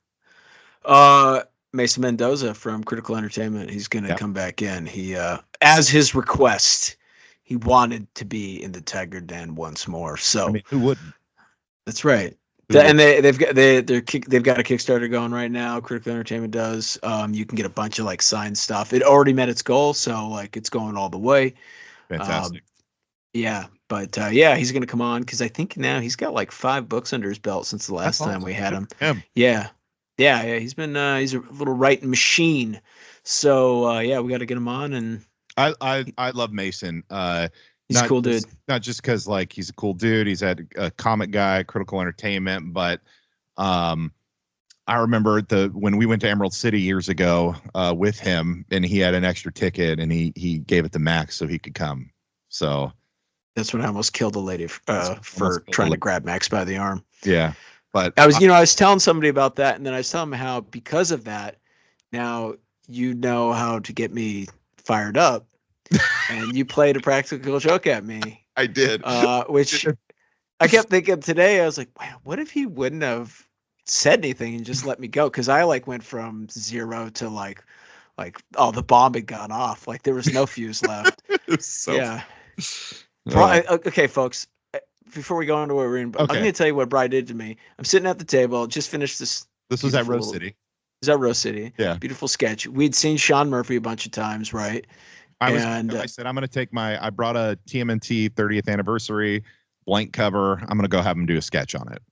Mason Mendoza from Critical Entertainment. He's going to come back in. He, as his request, he wanted to be in the Tiger Den once more. So I mean, who wouldn't? That's right. And they've got a Kickstarter going right now. Critical Entertainment does. You can get a bunch of like signed stuff. It already met its goal, so like it's going all the way. Fantastic. Yeah, but he's gonna come on because I think now he's got like 5 books under his belt since the last time we had him. Yeah. He's been he's a little writing machine. So we got to get him on. And I love Mason. He's a cool dude. Not just because like he's a cool dude. He's had a comic guy, Critical Entertainment, but I remember when we went to Emerald City years ago with him, and he had an extra ticket, and he gave it to Max so he could come. So That's when I almost killed a lady for trying to grab Max by the arm. yeah, but I was telling somebody about that, and then I was telling them how because of that, now you know how to get me fired up, and you played a practical joke at me. I did. Which I kept thinking today. I was like, wow, what if he wouldn't have said anything and just let me go? Because I like went from 0 to like the bomb had gone off. Like there was no fuse left. Yeah. Okay, folks. Before we go into what we're in, I'm going to tell you what Bri did to me. I'm sitting at the table. Just finished this. This was at Rose City. Is that Rose City? Yeah. Beautiful sketch. We'd seen Sean Murphy a bunch of times, right? I said, I'm going to take I brought a TMNT 30th anniversary blank cover. I'm going to go have him do a sketch on it.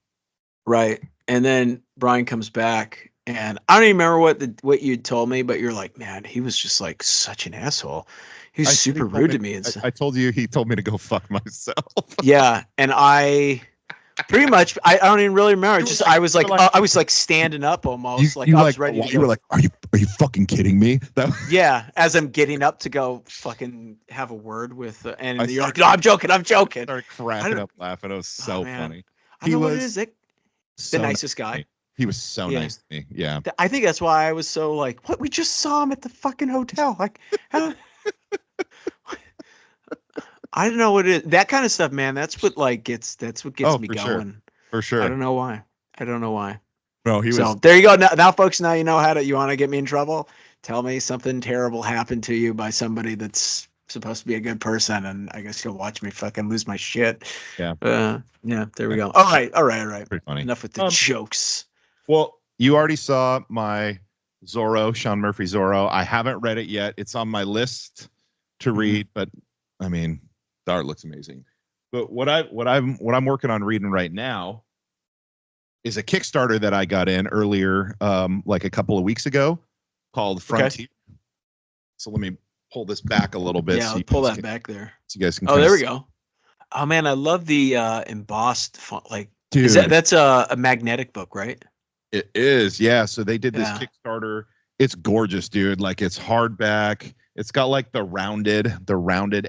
Right. And then Brian comes back, and I don't even remember what you told me, but you're like, man, he was just like such an asshole. He was super rude to me. I told you he told me to go fuck myself. Yeah. And I pretty much, I don't even really remember. Just I was like standing up almost. I was ready to go. You were like, are you fucking kidding me? Yeah, as I'm getting up to go fucking have a word with, and you're like, no, I'm joking. I started cracking up laughing. It was so funny. I know what it is. The nicest guy. He was so nice to me. Yeah. I think that's why I was so like, what? We just saw him at the fucking hotel. Like, I don't know what it is. That kind of stuff, man. That's what gets me going. Sure. For sure. I don't know why. No, he was. So there you go. Now, folks, now you know you want to get me in trouble. Tell me something terrible happened to you by somebody that's supposed to be a good person, and I guess you'll watch me fucking lose my shit. Yeah. Yeah. There we go. All right. Pretty funny. Enough with the jokes. Well, you already saw my Zorro, Sean Murphy Zorro. I haven't read it yet. It's on my list to read, but I mean, the art looks amazing. But what I'm working on reading right now is a Kickstarter that I got in earlier, like a couple of weeks ago, called Frontier. Okay. So let me pull this back a little bit. Yeah, so pull that back there. So you guys can. Oh, there we go. Oh man, I love the embossed font. Like, dude, that's a magnetic book, right? It is, yeah. So they did this Kickstarter. It's gorgeous, dude. Like it's hardback. It's got like the rounded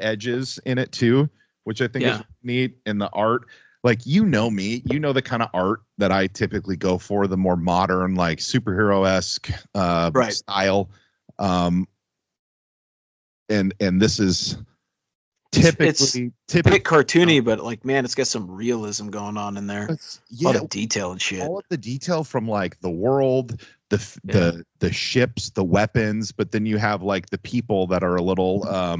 edges in it too, which I think is neat. And the art, like me, the kind of art that I typically go for, the more modern, like superhero-esque style. And this is typically a bit cartoony, but like, man, it's got some realism going on in there. A lot of detail and shit. All of the detail from like the world, the ships, the weapons, but then you have like the people that are a little I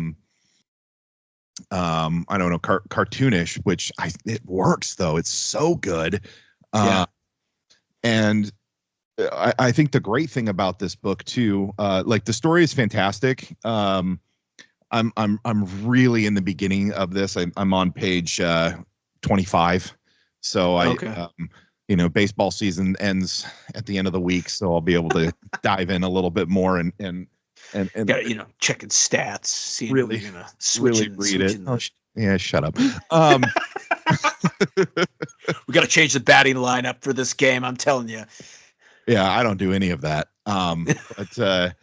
don't know, cartoonish, which it works though. It's so good. And I think the great thing about this book too, like the story is fantastic. I'm really in the beginning of this. I'm on page 25. So baseball season ends at the end of the week, so I'll be able to dive in a little bit more and checking stats, seeing really if you're gonna switch read it. Yeah, shut up. We got to change the batting lineup for this game. I'm telling you. Yeah, I don't do any of that. But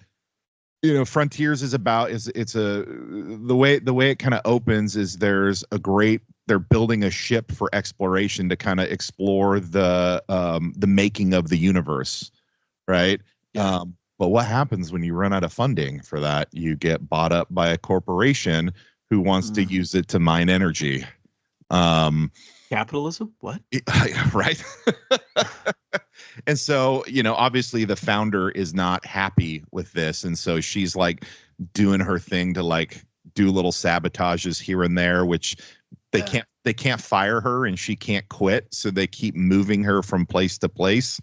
Frontiers is about the way it kind of opens is they're building a ship for exploration to kind of explore the making of the universe, right? Yeah. But what happens when you run out of funding for that? You get bought up by a corporation who wants to use it to mine energy. Capitalism? What? Right. And so, obviously the founder is not happy with this. And so she's like doing her thing to like do little sabotages here and there, which they can't fire her and she can't quit. So they keep moving her from place to place.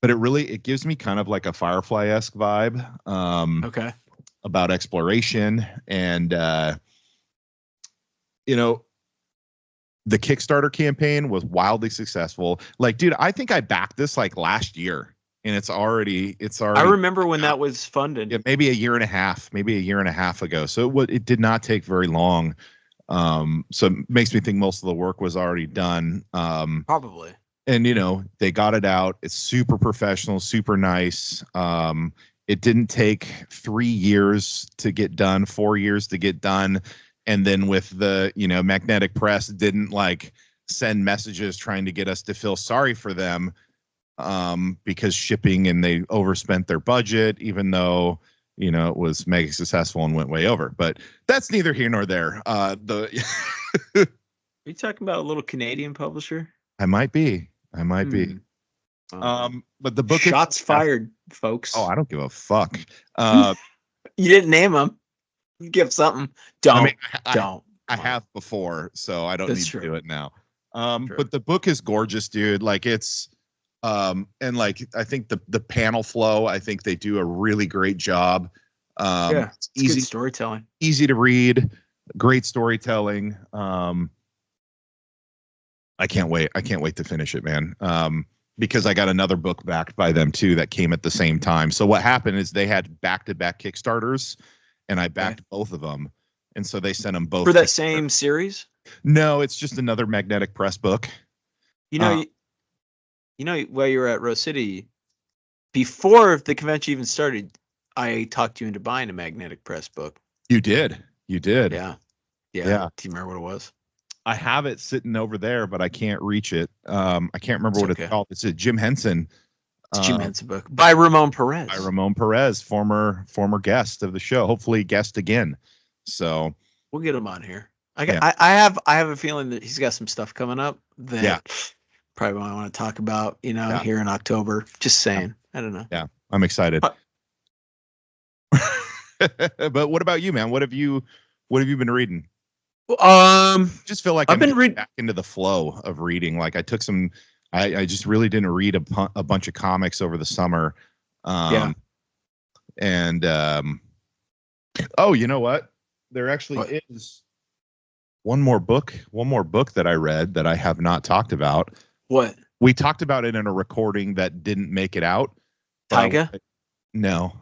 But it gives me kind of like a Firefly-esque vibe. Okay. About exploration and, the Kickstarter campaign was wildly successful. Like, dude, I think I backed this like last year and it's already. I remember when that was funded. Yeah, maybe a year and a half ago. So it did not take very long. So it makes me think most of the work was already done. Probably. and they got it out. It's super professional, super nice. It didn't take 3 years to get done, 4 years to get done. And then with the, Magnetic Press didn't like send messages trying to get us to feel sorry for them because shipping and they overspent their budget, even though, it was mega successful and went way over. But that's neither here nor there. Are you talking about a little Canadian publisher? I might be. But the book shots fired, folks. Oh, I don't give a fuck. You didn't name them. You give something. Don't. I have before, so I don't need true. to do it now. But the book is gorgeous, dude. Like it's and like I think the panel flow, I think they do a really great job. It's easy storytelling. Easy to read, great storytelling. I can't wait. I can't wait to finish it, man. Because I got another book backed by them too that came at the same time. So what happened is they had back-to-back Kickstarters, and I backed both of them, and so they sent them both for that same series. No, it's just another Magnetic Press book. While you were at Rose City, before the convention even started, I talked you into buying a Magnetic Press book. You did. Yeah. Do you remember what it was? I have it sitting over there, but I can't reach it. I can't remember what it's called. It's a Jim Henson. It's a Jim Henson book by Ramon Perez. Former guest of the show. Hopefully, guest again. So we'll get him on here. I have a feeling that he's got some stuff coming up that probably I want to talk about. Here in October. Just saying. I don't know. Yeah, I'm excited. But what about you, man? What have you been reading? Just feel like I've been reading back into the flow of reading. Like I took some, I just really didn't read a bunch of comics over the summer. Oh, you know what? There actually is one more book that I read that I have not talked about. What? We talked about it in a recording that didn't make it out. Tyga? No.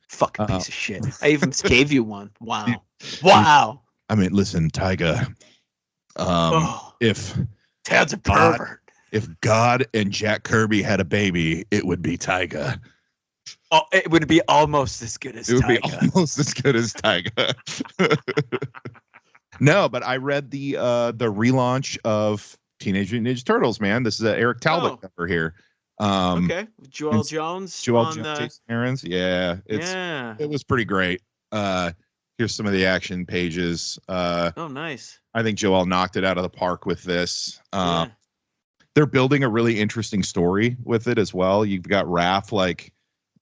Fucking piece of shit. I even gave you one. Wow. Wow. I mean, listen, Tyga. If Tad's a pervert. If God and Jack Kirby had a baby, it would be Tyga. Oh, it would be almost as good as Tyga. It would be almost as good as Tyga. No, but I read the relaunch of Teenage Mutant Ninja Turtles. Man, this is Eric Talbot cover here. Okay, Joel Jones. Jason Aaron's. Yeah, it was pretty great. Here's some of the action pages. Oh, nice. I think Joel knocked it out of the park with this. They're building a really interesting story with it as well. You've got Raph like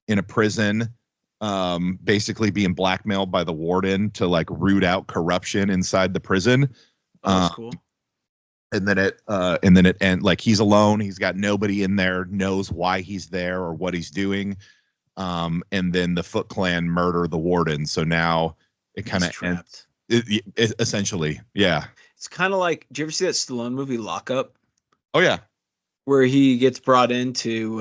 in a prison, basically being blackmailed by the warden to like root out corruption inside the prison. That's cool. And then it like he's alone. He's got nobody in there knows why he's there or what he's doing. And then the Foot Clan murder the warden. So now it kind of ends. Essentially, yeah. It's kind of like, did you ever see that Stallone movie Lock Up? Oh yeah, where he gets brought into.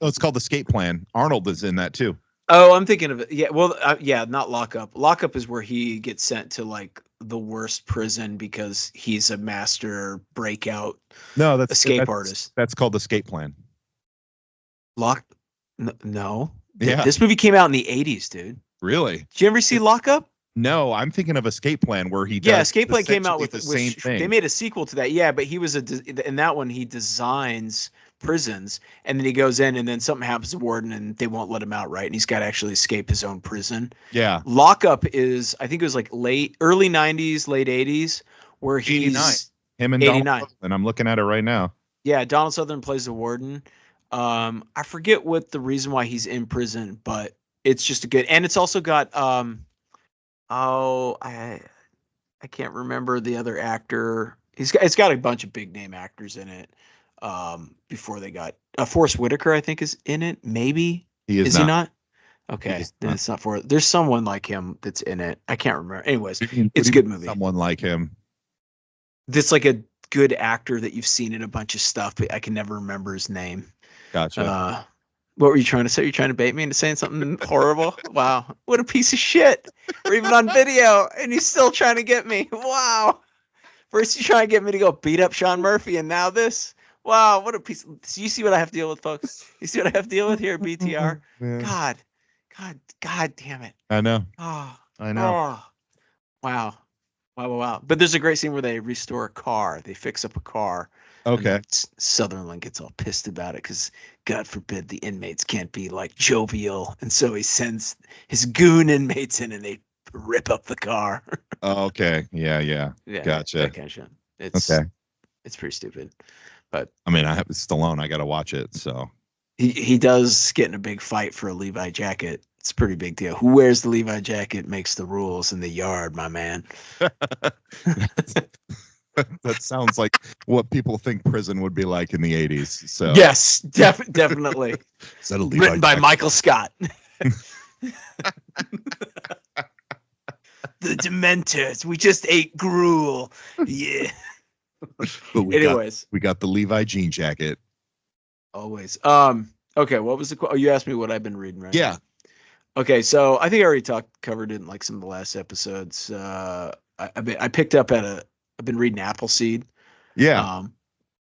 It's called Escape Plan. Arnold is in that too. Oh, I'm thinking of it. Yeah, well, not Lock Up. Lock Up is where he gets sent to like the worst prison because he's a master breakout. No, that's escape artist. That's called Escape Plan. No. Yeah. This movie came out in the 80s, dude. Really? Did you ever see Lock Up? No, I'm thinking of Escape Plan where he does. Yeah, Escape Plan came out with the same thing. They made a sequel to that. Yeah, but he was in that one he designs prisons and then he goes in and then something happens to Warden and they won't let him out, right? And he's got to actually escape his own prison. Yeah. Lock Up is I think it was like early 90s, late 80s where he's 89. Him and 89. And I'm looking at it right now. Yeah, Donald Sutherland plays the Warden. I forget what the reason why he's in prison, but it's just a good, and it's also got I can't remember the other actor. It's got a bunch of big name actors in it. Before they got Forrest Whitaker, I think is in it. Maybe is he not? Okay, then it's not for. There's someone like him that's in it. I can't remember. Anyways, it's a good movie. Someone like him. That's like a good actor that you've seen in a bunch of stuff, but I can never remember his name. Gotcha. What were you trying to say? You're trying to bait me into saying something horrible? Wow. What a piece of shit. We're even on video and he's still trying to get me. Wow. First you try to get me to go beat up Sean Murphy and now this? Wow, what a piece. So you see what I have to deal with, folks? You see what I have to deal with here at BTR? Man. God damn it. I know. Oh, I know. oh. Wow. Wow. But there's a great scene where they restore a car. They fix up a car. And Okay. then Sutherland gets all pissed about it because God forbid the inmates can't be like jovial. And so he sends his goon inmates in and they rip up the car. Oh, okay. Yeah. Yeah. Gotcha. That kind of shit. Okay. It's pretty stupid. But I mean, I have Stallone. I got to watch it. So he does get in a big fight for a Levi jacket. It's a pretty big deal. Who wears the Levi jacket makes the rules in the yard, my man. that sounds like what people think prison would be like in the 80s. So Yes, definitely. Is that a Levi Written by jacket? Michael Scott. The Dementors. We just ate gruel. Yeah. But Anyways, we got the Levi jean jacket. always. Okay, what was the oh, you asked me what I've been reading, right? Yeah. Okay, so I think I already covered it in like some of the last episodes. I picked up I've been reading Appleseed. Yeah.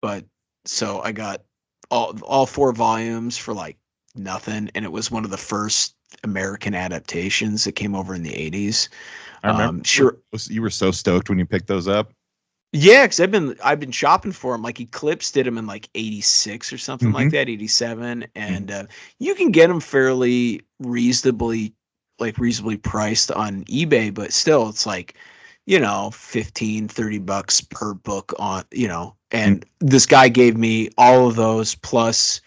But so I got all 4 volumes for like nothing, and it was one of the first American adaptations that came over in the 80s. I remember. Sure. You were so stoked when you picked those up. Yeah, because I've been shopping for them. Like Eclipse did them in like 86 or something like that, 87, and you can get them fairly reasonably priced on eBay, but still it's like, $15-30 per book on, and this guy gave me all of those plus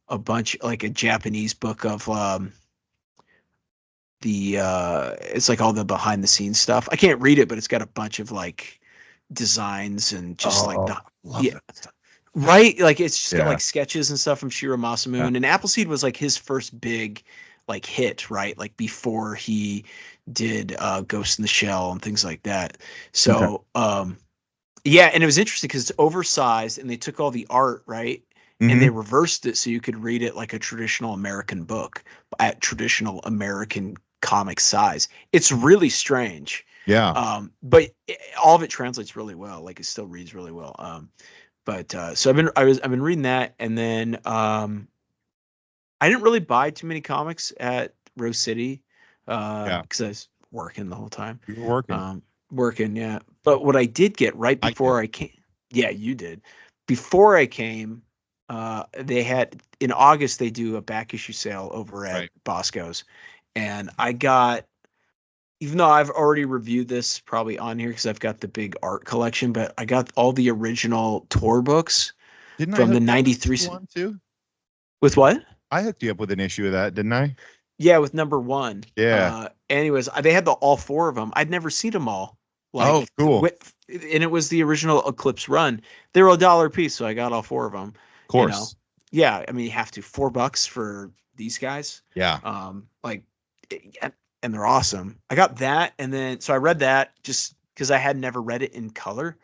a bunch, like a Japanese book of it's like all the behind the scenes stuff. I can't read it, but it's got a bunch of like designs and just right, like it's just got like sketches and stuff from Shiro Masamune. And Appleseed was like his first big like hit, right? Like before he did Ghost in the Shell and things like that. So yeah, and it was interesting because it's oversized and they took all the art, right? And they reversed it so you could read it like a traditional American book at traditional American comic size. It's really strange. Yeah. But all of it translates really well. Like it still reads really well. So I've been reading that, and then I didn't really buy too many comics at Rose City because I was working the whole time. You were working. Working, yeah. But what I did get right before I came, yeah, you did. Before I came, they had in August they do a back issue sale over at Bosco's, and I got. Even though I've already reviewed this probably on here because I've got the big art collection, but I got all the original tour books from the 93 one too. With what? I hooked you up with an issue of that, didn't I? Yeah, with number 1. Yeah. Anyways, they had all 4 of them. I'd never seen them all. Oh, cool. And it was the original Eclipse run. They were $1 a piece, so I got all 4 of them. Of course. Yeah, I mean, you have to $4 for these guys. Yeah. And they're awesome. I got that, and then so I read that just because I had never read it in color.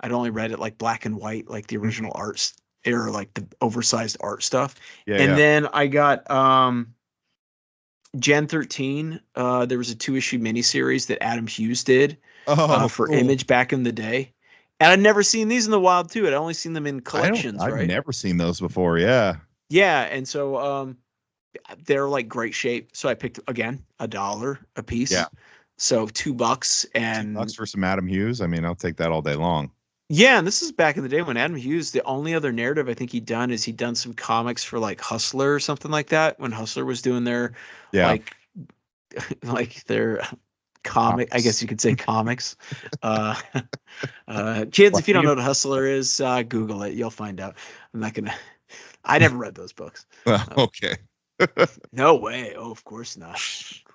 I'd only read it like black and white, like the original arts or like the oversized art stuff. And then I got Gen 13. There was a 2-issue miniseries that Adam Hughes did for cool. Image back in the day. And I'd never seen these in the wild too. I'd only seen them in collections, I've right? never seen those before. Yeah. Yeah, and so they're like great shape. So I picked again $1 a piece. Yeah. So $2 and $2 for some Adam Hughes. I mean, I'll take that all day long. Yeah, and this is back in the day when Adam Hughes, the only other narrative I think he'd done some comics for like Hustler or something like that when Hustler was doing their like their comic, I guess you could say comics. Chance, if you don't know what a Hustler is, Google it. You'll find out. I never read those books. Okay. No way. Oh, of course not.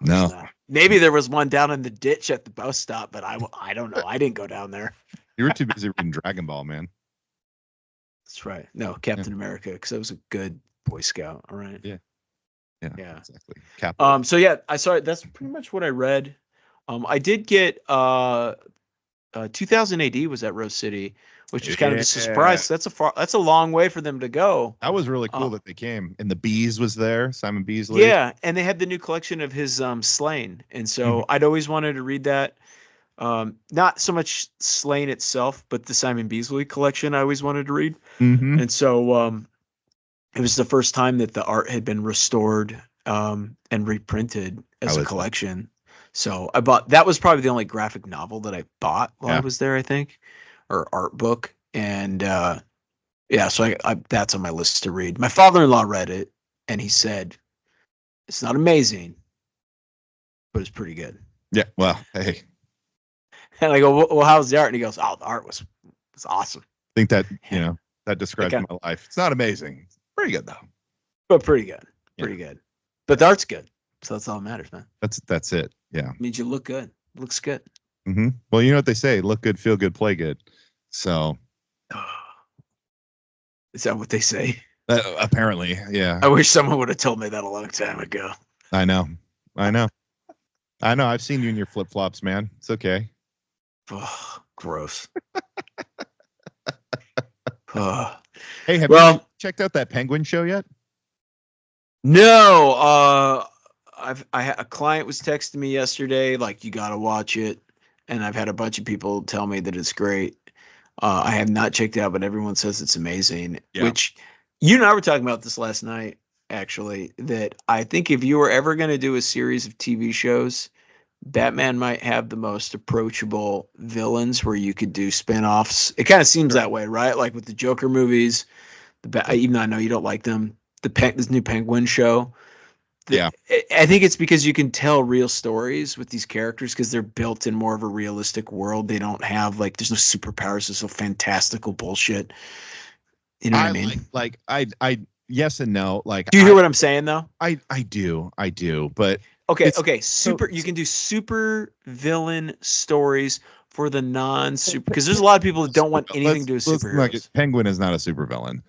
Not. Maybe there was one down in the ditch at the bus stop, but I don't know. I didn't go down there. You were too busy reading Dragon Ball, man. That's right. No, Captain America, because I was a good Boy Scout. All right. Yeah. Exactly. So yeah, I saw it. That's pretty much what I read. I did get 2000 AD was at Rose City, which is kind of a surprise. That's a long way for them to go. That was really cool that they came. And the Bees was there, Simon Beasley. Yeah, and they had the new collection of his Slain. And so I'd always wanted to read that. Not so much Slain itself, but the Simon Beasley collection I always wanted to read. Mm-hmm. And so it was the first time that the art had been restored and reprinted as a collection. So I bought, that was probably the only graphic novel that I bought while I was there, I think, or art book. And yeah, so I that's on my list to read. My father-in-law read it and he said, it's not amazing, but it's pretty good. Yeah. Well, hey, And I go, well, how's the art? And he goes, oh, the art was awesome. I think that, that describes my life. It's not amazing. It's pretty good though. But pretty good. Pretty good. But the art's good. So that's all that matters, man. That's it. Yeah. It means you look good. Looks good. Mm-hmm. Well, you know what they say, look good, feel good, play good. So is that what they say? Apparently, yeah. I wish someone would have told me that a long time ago. I know. I've seen you in your flip flops, man. It's okay. Oh, gross. Hey, have you checked out that Penguin show yet? No. A client was texting me yesterday, like, you got to watch it. And I've had a bunch of people tell me that it's great. I have not checked it out, but everyone says it's amazing. Yeah. Which you and I were talking about this last night, actually, that I think if you were ever going to do a series of TV shows, Batman might have the most approachable villains where you could do spin-offs. It kind of seems that way, right? Like with the Joker movies, even though I know you don't like them, this new Penguin show. I think it's because you can tell real stories with these characters because they're built in more of a realistic world. They don't have there's no superpowers. There's no fantastical bullshit. You know what I mean? I yes and no. Do you hear what I'm saying though? I do. But okay. You can do super villain stories for the non-super, because there's a lot of people that don't want anything to do with superheroes. Penguin is not a supervillain.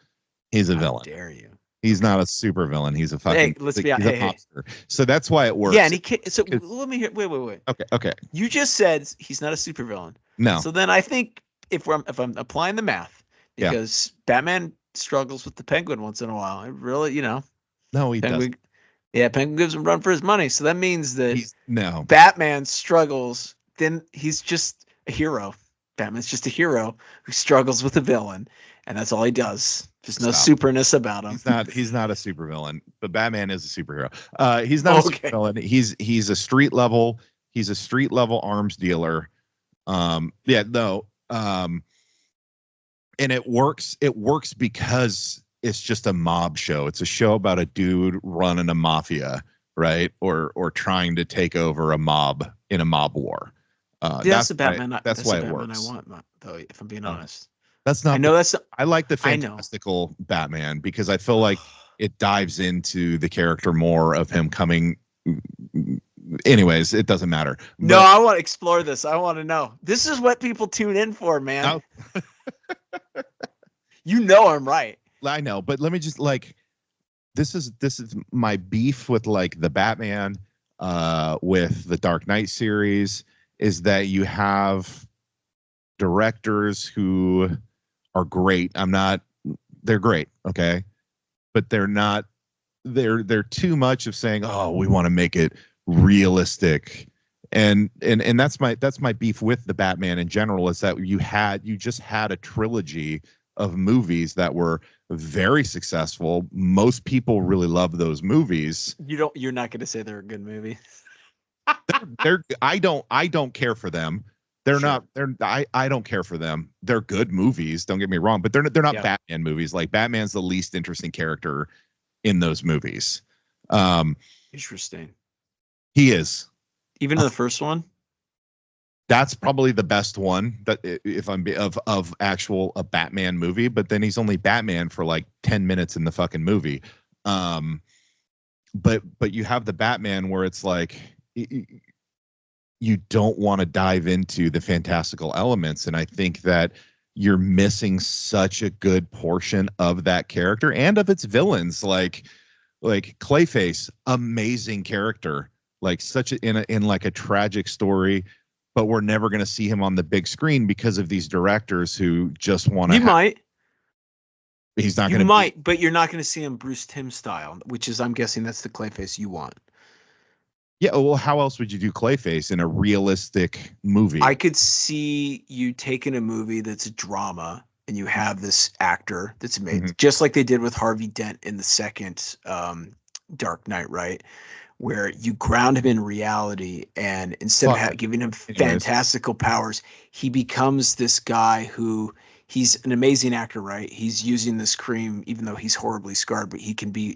He's a villain. How dare you? He's not a supervillain. He's a fucking. Let's be honest. Monster. So that's why it works. Yeah, and he can't. So let me hear. Wait. Okay. You just said he's not a supervillain. No. So then I think if I'm applying the math, because Batman struggles with the Penguin once in a while. It really, No, he doesn't. Yeah, Penguin gives him a run for his money. So that means that Batman struggles. Then he's just a hero. Batman's just a hero who struggles with a villain, and that's all he does. There's no superness about him. He's not a supervillain, but Batman is a superhero. He's not a supervillain. He's a street level. He's a street level arms dealer. And it works. It works because it's just a mob show. It's a show about a dude running a mafia, right? Or trying to take over a mob in a mob war. That's the Batman. That's why it Batman works. I want, though, if I'm being honest. That's not. I know that's. I like the fantastical Batman because I feel like it dives into the character more of him coming. Anyways, it doesn't matter. No, I want to explore this. I want to know. This is what people tune in for, man. No. I'm right. I know, but let me just this is my beef with the Batman, with the Dark Knight series, is that you have directors who are great. They're great. Okay. But they're not, they're too much of saying, oh, we want to make it realistic. And that's my beef with the Batman in general, is that you just had a trilogy of movies that were very successful. Most people really love those movies. You're not going to say they're a good movie. I don't care for them. I don't care for them. They're good movies, don't get me wrong, but they're not Batman movies. Batman's the least interesting character in those movies. Interesting. He is. Even in the first one? That's probably the best one that if I'm of actual a Batman movie, but then he's only Batman for 10 minutes in the fucking movie. But you have the Batman where it's you don't want to dive into the fantastical elements. And I think that you're missing such a good portion of that character and of its villains, like Clayface, amazing character, in a tragic story, but we're never going to see him on the big screen because of these directors who just want to. Might. He's not going to. You might, but you're not going to see him Bruce Timm style, which is, I'm guessing, that's the Clayface you want. Yeah, well, how else would you do Clayface in a realistic movie? I could see you taking a movie that's a drama and you have this actor that's made Mhm. just like they did with Harvey Dent in the second Dark Knight, right? Where you ground him in reality, and instead of Fuck. giving him Anyways. fantastical powers, he becomes this guy who he's an amazing actor, right? He's using this cream, even though he's horribly scarred, but he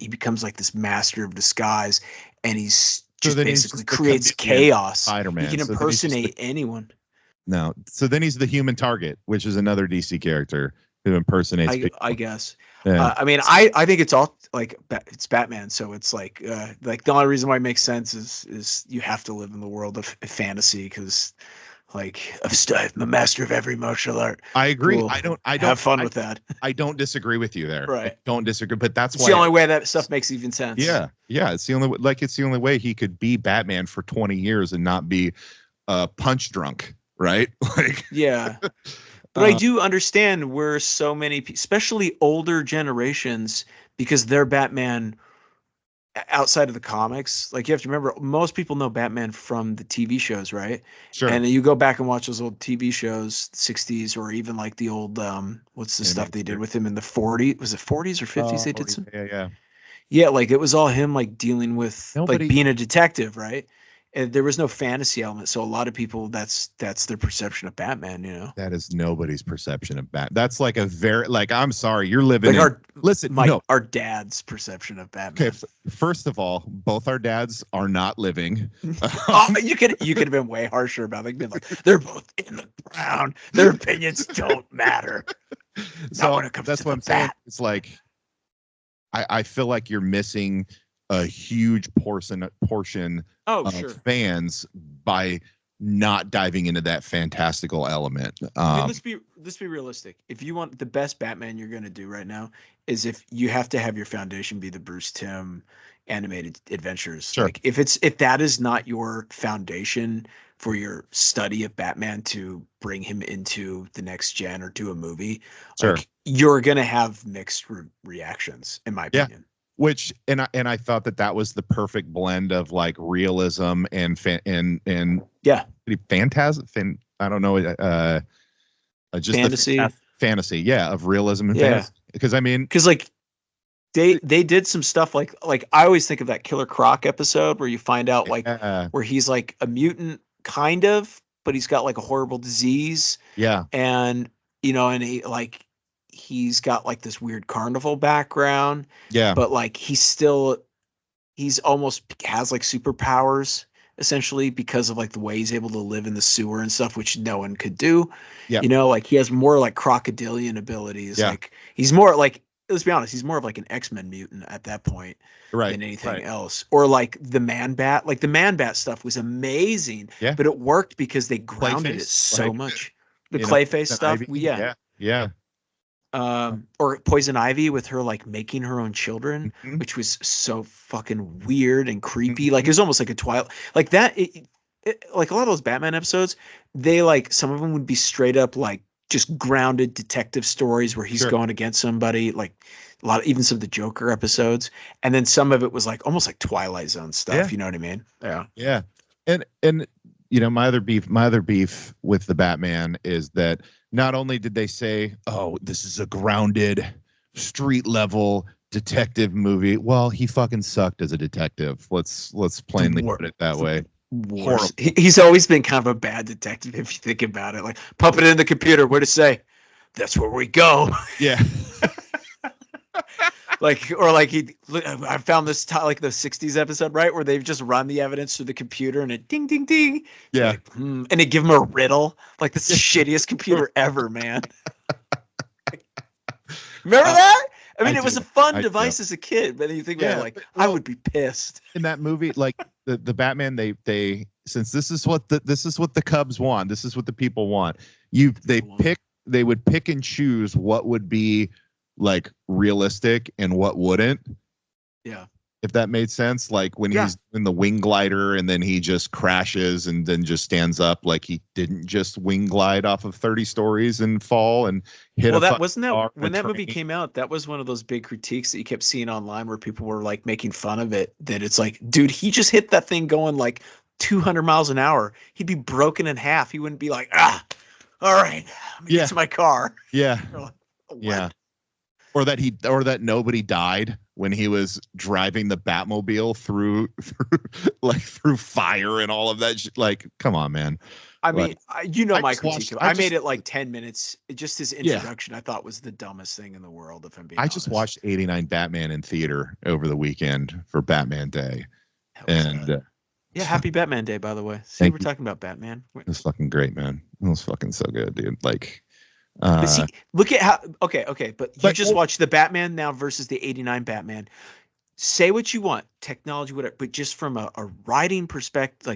becomes like this master of disguise, and he's So just then he's basically just the creates chameleon chaos. Spider-Man. He can So then he's just the- impersonate anyone. No. So then he's the Human Target, which is another DC character who impersonates people. I guess. Yeah. I mean, I think it's all like it's Batman, so it's like the only reason why it makes sense is you have to live in the world of fantasy because like I'm a master of every martial art. I agree. Cool. I don't Have fun with that. I don't disagree with you there. Right. I don't disagree, but that's It's why the only way that stuff makes even sense. Yeah. It's the only way he could be Batman for 20 years and not be punch drunk, right? Like Yeah. But I do understand where so many, especially older generations, because they're Batman outside of the comics. Like you have to remember, most people know Batman from the TV shows, right? Sure. And you go back and watch those old TV shows, 60s, or even like the old, what's the stuff they did with him in the 40s? Was it 40s or 50s? They did some. Yeah. Yeah, like it was all him like dealing with Nobody- like being a detective, right? And there was no fantasy element, so a lot of people that's their perception of Batman, you know. That is nobody's perception of Batman. That's like a very I'm sorry, you're living Like listen, our dad's perception of Batman. Okay, first of all, both our dads are not living. Oh, you could have been way harsher about like being like they're both in the ground. Their opinions don't matter. So when it comes that's to what the I'm saying. bat. It's like I feel like you're missing a huge portion Oh, of sure. fans by not diving into that fantastical element. I mean, let's be realistic. If you want the best Batman you're gonna do right now, is if you have to have your foundation be the Bruce Timm animated adventures. Sure. Like if that is not your foundation for your study of Batman to bring him into the next gen or to a movie, Sure. like you're gonna have mixed reactions, in my Yeah. opinion. Which I thought that was the perfect blend of like realism and Yeah. phantasm. I don't know. Just Fantasy. Fantasy. Yeah, of realism and Yeah. fantasy. Because I mean, Because like they did some stuff like I always think of that Killer Croc episode where you find out like where he's like a mutant kind of, but he's got like a horrible disease, yeah, and you know, and he's got like this weird carnival background, yeah, but like he's almost has like superpowers essentially because of like the way he's able to live in the sewer and stuff, which no one could do. Yeah. You know, like he has more like crocodilian abilities. Yeah. Like he's more like, let's be honest, he's more of like an X-Men mutant at that point right. than anything right. else. Or like the Man Bat. Like the Man Bat stuff was amazing. Yeah. But it worked because they grounded it Clayface, so like, much. The you know, Clayface Poison stuff. Ivy, Yeah. Or Poison Ivy with her like making her own children, Mhm. which was so fucking weird and creepy. Like it was almost like a Twilight, like that. Like a lot of those Batman episodes, they like some of them would be straight up like just grounded detective stories where he's Sure. going against somebody. Like a lot of even some of the Joker episodes, and then some of it was like almost like Twilight Zone stuff. Yeah. You know what I mean? Yeah. Yeah. And you know, my other beef with the Batman is that not only did they say, "Oh, this is a grounded street level detective movie." Well, he fucking sucked as a detective. Let's plainly put it that way. Worse. He's always been kind of a bad detective if you think about it. Like pump it in the computer. Where to say? That's where we go. Yeah. Like or like I found this like the 60s episode, right, where they've just run the evidence through the computer and it ding ding ding. Yeah. Like, and they give him a riddle. Like this is the shittiest computer ever, man. Remember that? I mean, I it was do. a fun I device as a kid, but then you think about Yeah, it, like but- I would be pissed. In that movie, like the Batman, they since this is what the Cubs want, this is what the people want. They would pick and choose what would be like realistic and what wouldn't. Yeah. if that made sense. Like when Yeah. he's in the wing glider and then he just crashes and then just stands up, like he didn't just wing glide off of 30 stories and fall and hit Well, a that fucking wasn't car that and when a that movie train. came out. That was one of those big critiques that you kept seeing online where people were like making fun of it. That it's like, dude, he just hit that thing going like 200 miles an hour. He'd be broken in half. He wouldn't be like, all right, let me Yeah. get to my car. Yeah. You're like, what? Yeah. Or that nobody died when he was driving the Batmobile through through fire and all of that shit. Like, come on, man. I Like, mean, you know I my just critique. watched- Of it. I I just- made it like 10 minutes. Just his Yeah. introduction, I thought was the dumbest thing in the world. If I'm being I honest. just watched 89 Batman in theater over the weekend for Batman Day. That was, And yeah, happy Batman Day, by the way. See, Thank we're you. talking about Batman. it was fucking great, man. It was fucking so good, dude. Like, But see, look at how okay, but you But- just watched the Batman now versus the 89 Batman. Say what you want, technology, whatever, but just from a writing perspective,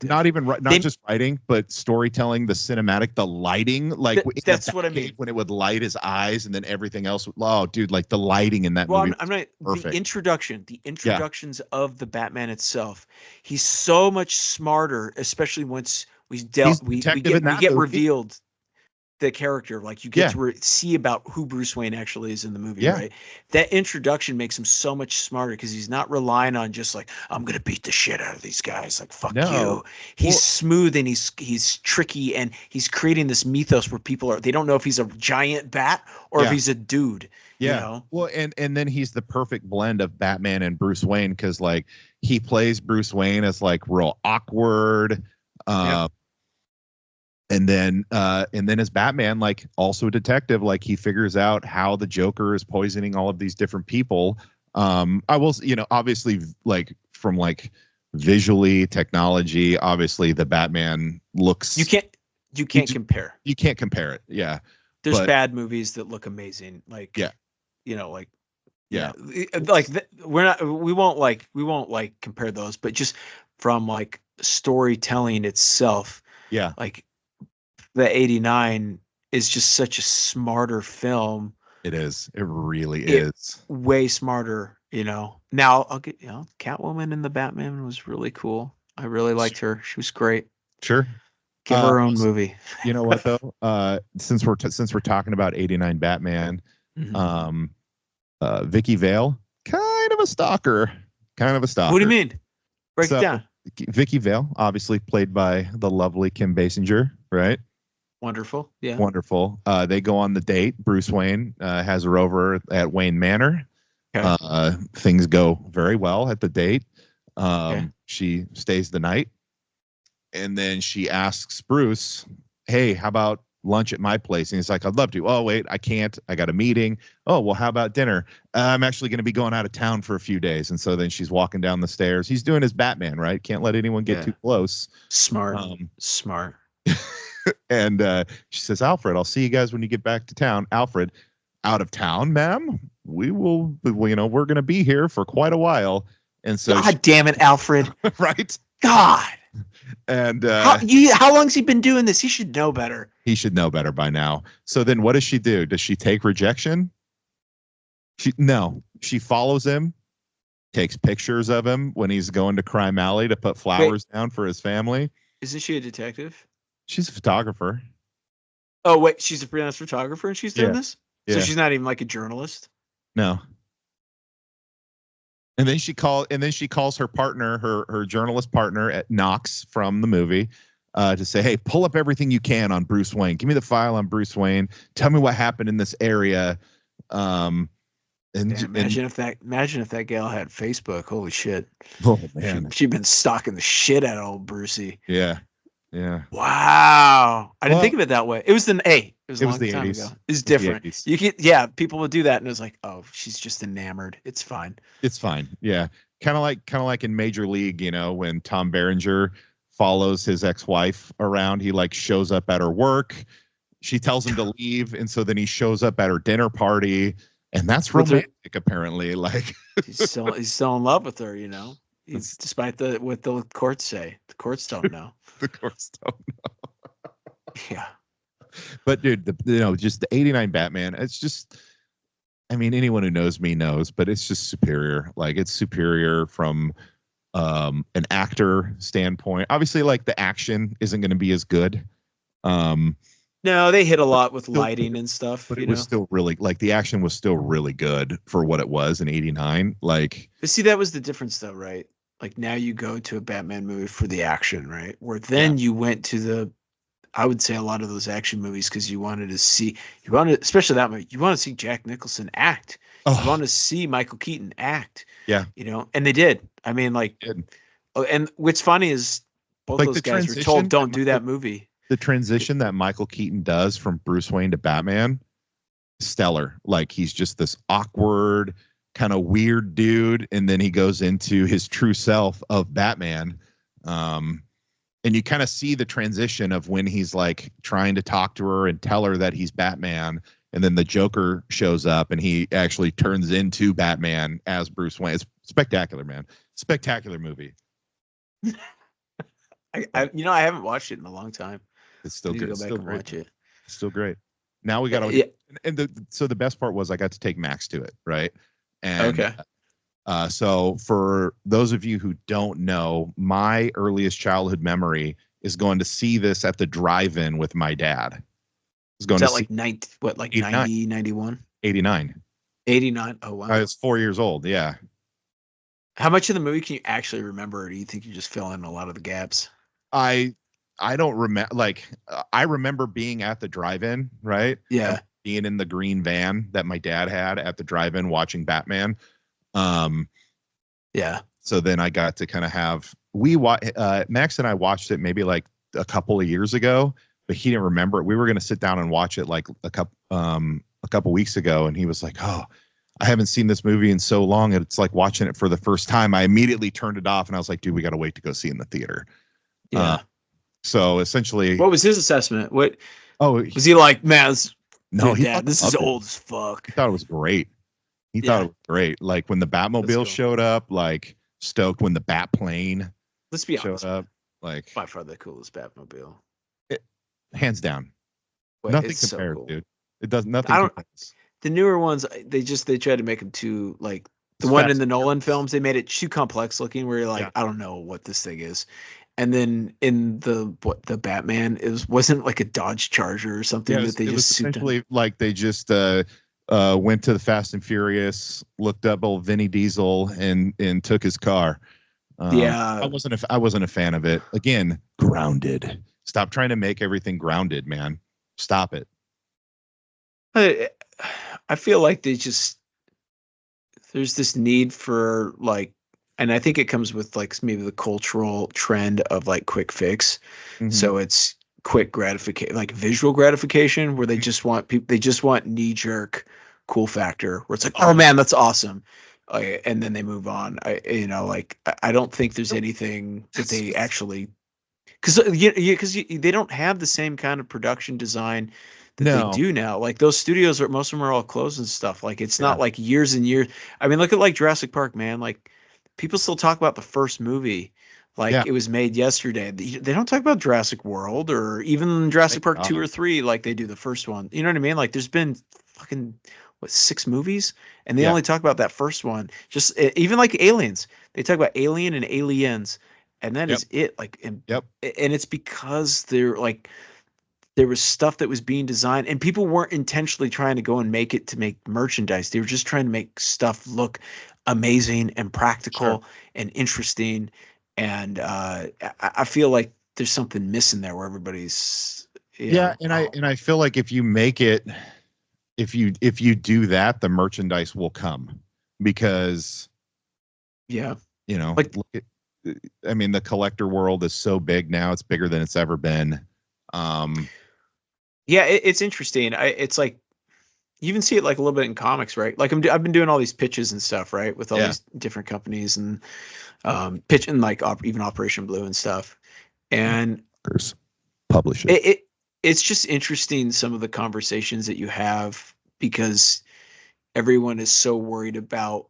not even not They- just writing, but storytelling, the cinematic, the lighting, like in the that's what I Batcave mean. when it would light his eyes and then everything else. Oh, dude, like the lighting in that Well, movie. I'm not perfect. the introductions of the Batman itself. He's so much smarter, especially once we He's detective in that get movie. revealed the character, like you get Yeah. to see about who Bruce Wayne actually is in the movie, Yeah. right? That introduction makes him so much smarter because he's not relying on just like, I'm gonna beat the shit out of these guys, like fuck No. you. He's Well- smooth and he's tricky, and he's creating this mythos where they don't know if he's a giant bat or if Yeah. he's a dude. Yeah. You know? Well, and then he's the perfect blend of Batman and Bruce Wayne because like he plays Bruce Wayne as like real awkward. Yeah. And then as Batman, like also a detective, like he figures out how the Joker is poisoning all of these different people. I will, obviously, like from like visually, technology, obviously the Batman looks. You can't just- compare. You can't compare it. Yeah. There's but- bad movies that look amazing, like Yeah. Like Yeah. like we won't compare those, but just from like storytelling itself, Yeah. like the 89 is just such a smarter film, It is. It really It- is. way smarter. Now I'll get Catwoman in the Batman was really cool. I really liked her. She was great. Sure. Give her her own movie. You know what though? Since we're talking about 89 Batman, Mhm. Vicky Vale, kind of a stalker. What do you mean? Break So- it down. Vicky Vale, obviously played by the lovely Kim Basinger, right? Wonderful. Yeah. Wonderful. They go on the date. Bruce Wayne has her over at Wayne Manor. Okay. Things go very well at the date. Okay. She stays the night, and then she asks Bruce, "Hey, how about lunch at my place?" And he's like, "I'd love to." "Oh, wait, I can't. I got a meeting." "Oh, well, how about dinner?" "I'm actually going to be going out of town for a few days." And so then she's walking down the stairs. He's doing his Batman, right? Can't let anyone get Yeah. too close. Smart. Um, Smart. And she says, "Alfred, I'll see you guys when you get back to town." "Alfred, out of town, ma'am? We're going to be here for quite a while." And so, God damn it, Alfred. right? God. And How long's he been doing this? He should know better. he should know better by now. So then what does she do? Does she take rejection? She follows him, takes pictures of him when he's going to Crime Alley to put flowers down for his family. Isn't she a detective? She's a photographer. Oh, wait, she's a freelance photographer and she's doing Yeah. this? So Yeah. she's not even like a journalist? No. And then she calls her partner, her journalist partner at Knox from the movie, to say, "Hey, pull up everything you can on Bruce Wayne. Give me the file on Bruce Wayne. Tell me what happened in this area." Damn, imagine if that gal had Facebook. Holy shit. oh man, She'd been stalking the shit out of old Brucey. yeah. Wow. I didn't Well, think of it that way. It was it was a it was long the time 80s. ago. It's It was the different. 80s. People would do that and it was like, oh, she's just enamored. It's fine. It's fine. Yeah, kind of like in Major League, when Tom Berenger follows his ex-wife around, he like shows up at her work. She tells him to leave, and so then he shows up at her dinner party, and that's Well, they're- romantic apparently. Like, He's still in love with her, despite what the courts say. The courts don't know. the courts don't. Yeah. But dude, just the 89 Batman, it's just I mean, anyone who knows me knows, but it's just superior. Like it's superior from an actor standpoint. Obviously, like the action isn't going to be as good. Um, No, they hit a lot with still- lighting and stuff. but you it was know? still really like the action was still really good for what it was in '89. Like, But see, that was the difference, though, right? Like now you go to a Batman movie for the action, right? Where then you went to the, I would say a lot of those action movies because you wanted to see, especially that movie, you want to see Jack Nicholson act. You oh, want to see Michael Keaton act. yeah, And they did. I mean, like, did. and what's funny is both Like those the guys were transition told, don't that do that movie. the transition that Michael Keaton does from Bruce Wayne to Batman, stellar. Like he's just this awkward, kind of weird dude, and then he goes into his true self of Batman. And you kind of see the transition of when he's like trying to talk to her and tell her that he's Batman, and then the Joker shows up and he actually turns into Batman as Bruce Wayne. It's spectacular, man. Spectacular movie. I haven't watched it in a long time. It's still I need to good. go back Still and great. watch it. Still great. Now we got to, Yeah. and so the best part was I got to take Max to it, right? And Okay. so for those of you who don't know, my earliest childhood memory is going to see this at the drive-in with my dad. I was going Is to that see like 89. 90, 91? 89. 89? Oh, wow. I was 4 years old. Yeah. How much of the movie can you actually remember, or do you think you just fill in a lot of the gaps? I don't remember, like I remember being at the drive-in, right? Yeah. And being in the green van that my dad had at the drive-in watching Batman. Yeah. So then I got to kind of have Max and I watched it maybe like a couple of years ago, but he didn't remember it. We were going to sit down and watch it like a couple weeks ago, and he was like, "Oh, I haven't seen this movie in so long, and it's like watching it for the first time." I immediately turned it off, and I was like, "Dude, we got to wait to go see it in the theater." Yeah. So essentially, What was his assessment? What oh was he like? Man, no, dude, he Dad, this is loved it. old as fuck. He thought it was great. He Yeah. thought it was great. Like when the Batmobile cool. showed up, like stoked when the Bat plane Let's be showed honest. up, like By far the coolest Batmobile. hands down. Wait, Nothing it's so compares, cool. dude. It does nothing. I don't- compares. The newer ones, they tried to make them too like the one in Fast the and Nolan Furious. films. They made it too complex looking, where you're like, Yeah. I don't know what this thing is. And then in the Batman, wasn't like a Dodge Charger or something Yeah, that they it was just souped in. essentially like they just went to the Fast and Furious, looked up old Vinny Diesel, and took his car. Yeah. I wasn't a fan of it. Again, grounded. Stop trying to make everything grounded, man. Stop it. I feel like there's this need for like, and I think it comes with like maybe the cultural trend of like quick fix. Mhm. So it's quick gratification, like visual gratification, where they just want people, they just want knee jerk cool factor, where it's like, oh man, that's awesome. And then they move on. I don't think there's anything that they actually, because they don't have the same kind of production design that No. they do now. Like those studios most of them are all closed and stuff. Like it's not Yeah. like years and years. I mean, look at like Jurassic Park, man. Like people still talk about the first movie. Like Yeah. it was made yesterday. They don't talk about Jurassic World or even Jurassic Thank Park 2 God. or 3 like they do the first one. You know what I mean? Like there's been fucking 6 movies, and they Yeah. only talk about that first one. Just even like Aliens, they talk about Alien and Aliens, and that Yep. is it. Like, and Yep. it's because they're like there was stuff that was being designed, and people weren't intentionally trying to go and make it to make merchandise. They were just trying to make stuff look amazing and practical and interesting. And I feel like there's something missing there where everybody's And I feel like if you make it, if you do that, the merchandise will come, because yeah. like look at, I mean, the collector world is so big now; it's bigger than it's ever been. Yeah, it's interesting. It's like you even see it like a little bit in comics, right? Like I've been doing all these pitches and stuff, right, with all Yeah. these different companies and pitching like even Operation Blue and stuff. And Publish it. it's just interesting, some of the conversations that you have, because everyone is so worried about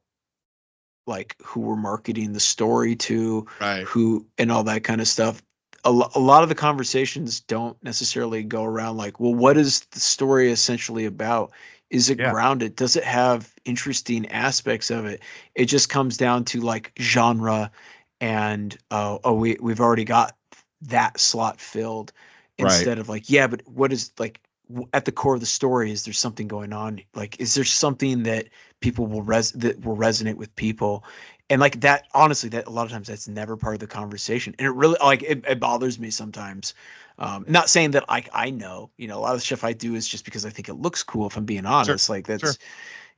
like who we're marketing the story to, Right. who and all that kind of stuff. a lot of the conversations don't necessarily go around like, well, what is the story essentially about? Is it grounded? Does it have interesting aspects of it? It just comes down to like genre and we've already got that slot filled Right. instead of like, yeah, but what is like at the core of the story? Is there something going on? Like, is there something that people that will resonate with people? And like that, honestly, that a lot of times that's never part of the conversation. And it really like it bothers me sometimes. Not saying that I know, a lot of the stuff I do is just because I think it looks cool, if I'm being honest. Like that's,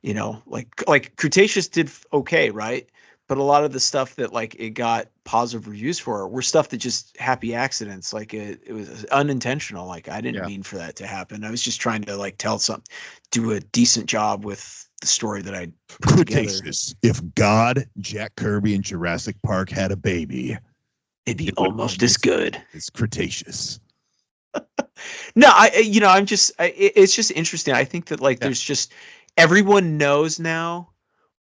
like Cretaceous did okay, right? But a lot of the stuff that like it got positive reviews for were stuff that just happy accidents. Like it was unintentional. Like I didn't mean for that to happen. I was just trying to like do a decent job with the story that I put together. Cretaceous. If God, Jack Kirby, and Jurassic Park had a baby, it'd be almost as good. It's Cretaceous. No, it's just interesting. I think that like there's just everyone knows now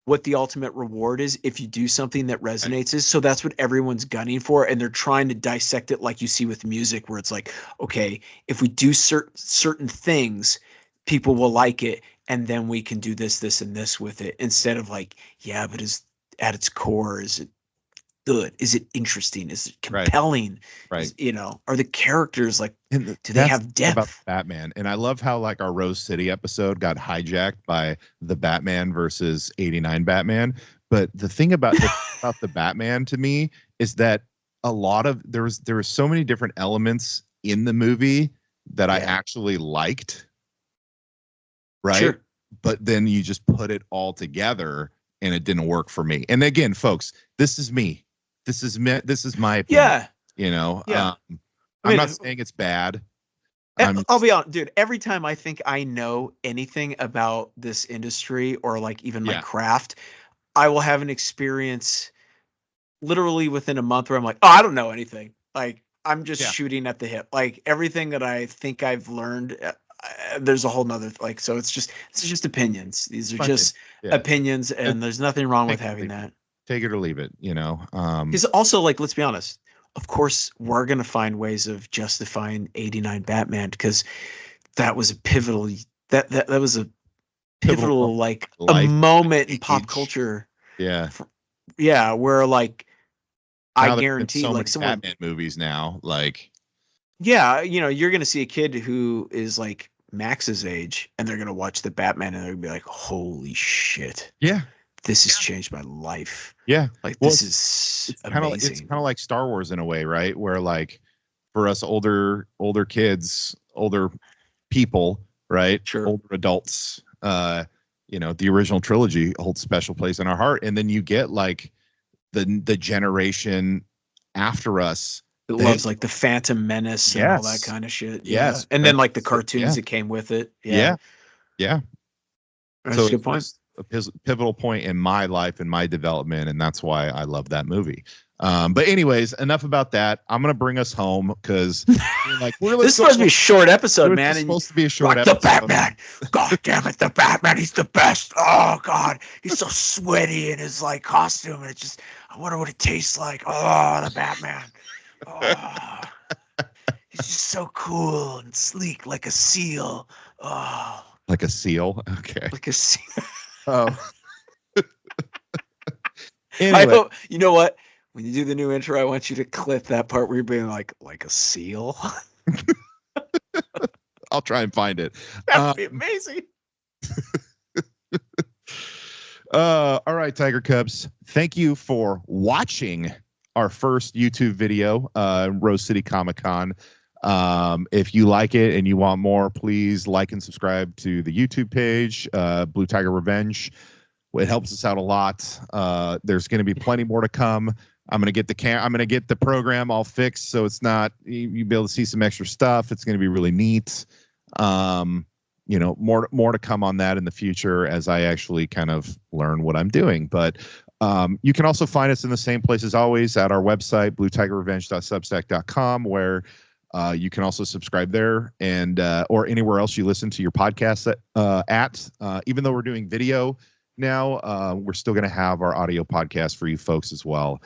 what the ultimate reward is if you do something that resonates is. So that's what everyone's gunning for. And they're trying to dissect it like you see with music, where it's like, okay, if we do certain things, people will like it. And then we can do this, this, and this with it, instead of like, yeah, but at its core, is it good? Is it interesting? Is it compelling? Right. Are the characters like, do they have depth? About Batman. And I love how like our Rose City episode got hijacked by the Batman versus 89 Batman. But the thing about the Batman to me is that a lot of there were so many different elements in the movie that I actually liked. Right. Sure. But then you just put it all together and it didn't work for me. And again, folks, this is me. This is my opinion. Yeah. I'm not saying it's bad. I'll be honest, dude. Every time I think I know anything about this industry or like even my craft, I will have an experience literally within a month where I'm like, oh, I don't know anything. Like I'm just shooting at the hip. Like everything that I think I've learned, there's a whole nother like. So it's just opinions. These are just opinions, and there's nothing wrong with having that. Take it or leave it, Because also, like, let's be honest. Of course, we're gonna find ways of justifying 89 Batman because that was a pivotal. That was a pivotal like a moment in pop culture. Yeah. Where like now I guarantee so like someone Batman movies now like. Yeah, you're gonna see a kid who is like Max's age, and they're gonna watch the Batman, and they're gonna be like, "Holy shit! Yeah, this has changed my life." Yeah, like this is amazing. It's kind of like Star Wars in a way, right? Where like for us older kids, older people, right? Sure. Older adults, the original trilogy holds a special place in our heart, and then you get like the generation after us. It loves like the Phantom Menace and all that kind of shit. Yes. And then like the cartoons that came with it. Yeah. That's a good point. A pivotal point in my life and my development, and that's why I love that movie. But anyways, enough about that. I'm gonna bring us home because we're this is supposed to be a short episode, man. It's supposed to be a short episode. The Batman. God damn it, the Batman. He's the best. Oh God, he's so sweaty in his like costume, and I wonder what it tastes like. Oh, the Batman. Oh, he's just so cool and sleek, like a seal. Oh, like a seal. Okay, like a seal. Oh. Anyway. I hope you know what. When you do the new intro, I want you to clip that part where you're being like a seal. I'll try and find it. That would be amazing. All right, Tiger Cubs. Thank you for watching our first YouTube video, Rose City Comic Con. If you like it and you want more, please like and subscribe to the YouTube page, Blue Tiger Revenge. It helps us out a lot. There's going to be plenty more to come. I'm going to get the program all fixed so it's not you'll be able to see some extra stuff. It's going to be really neat. More to come on that in the future as I actually kind of learn what I'm doing. But you can also find us in the same place as always at our website, bluetigerrevenge.substack.com, where you can also subscribe there and or anywhere else you listen to your podcast at. Even though we're doing video now, we're still going to have our audio podcast for you folks as well.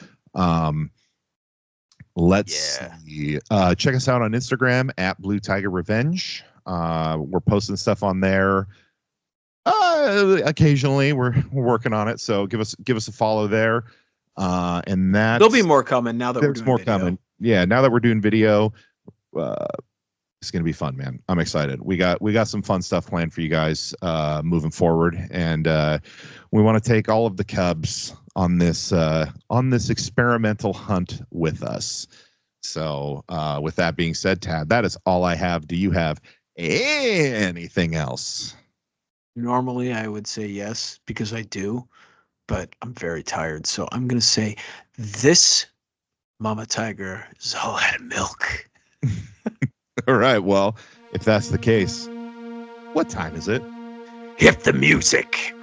Let's Yeah. see. Check us out on Instagram at Blue Tiger Revenge. We're posting stuff on there. Occasionally, we're working on it, so give us a follow there. And that There'll be more coming now that we're there's doing more video. coming. Yeah, now that we're doing video, it's gonna be fun, man. I'm excited. We got some fun stuff planned for you guys moving forward, and we want to take all of the Cubs on this experimental hunt with us. So, with that being said, Tad, that is all I have. Do you have anything else? Normally, I would say yes because I do, but I'm very tired. So I'm going to say this Mama Tiger is all out of milk. All right. Well, if that's the case, what time is it? Hit the music.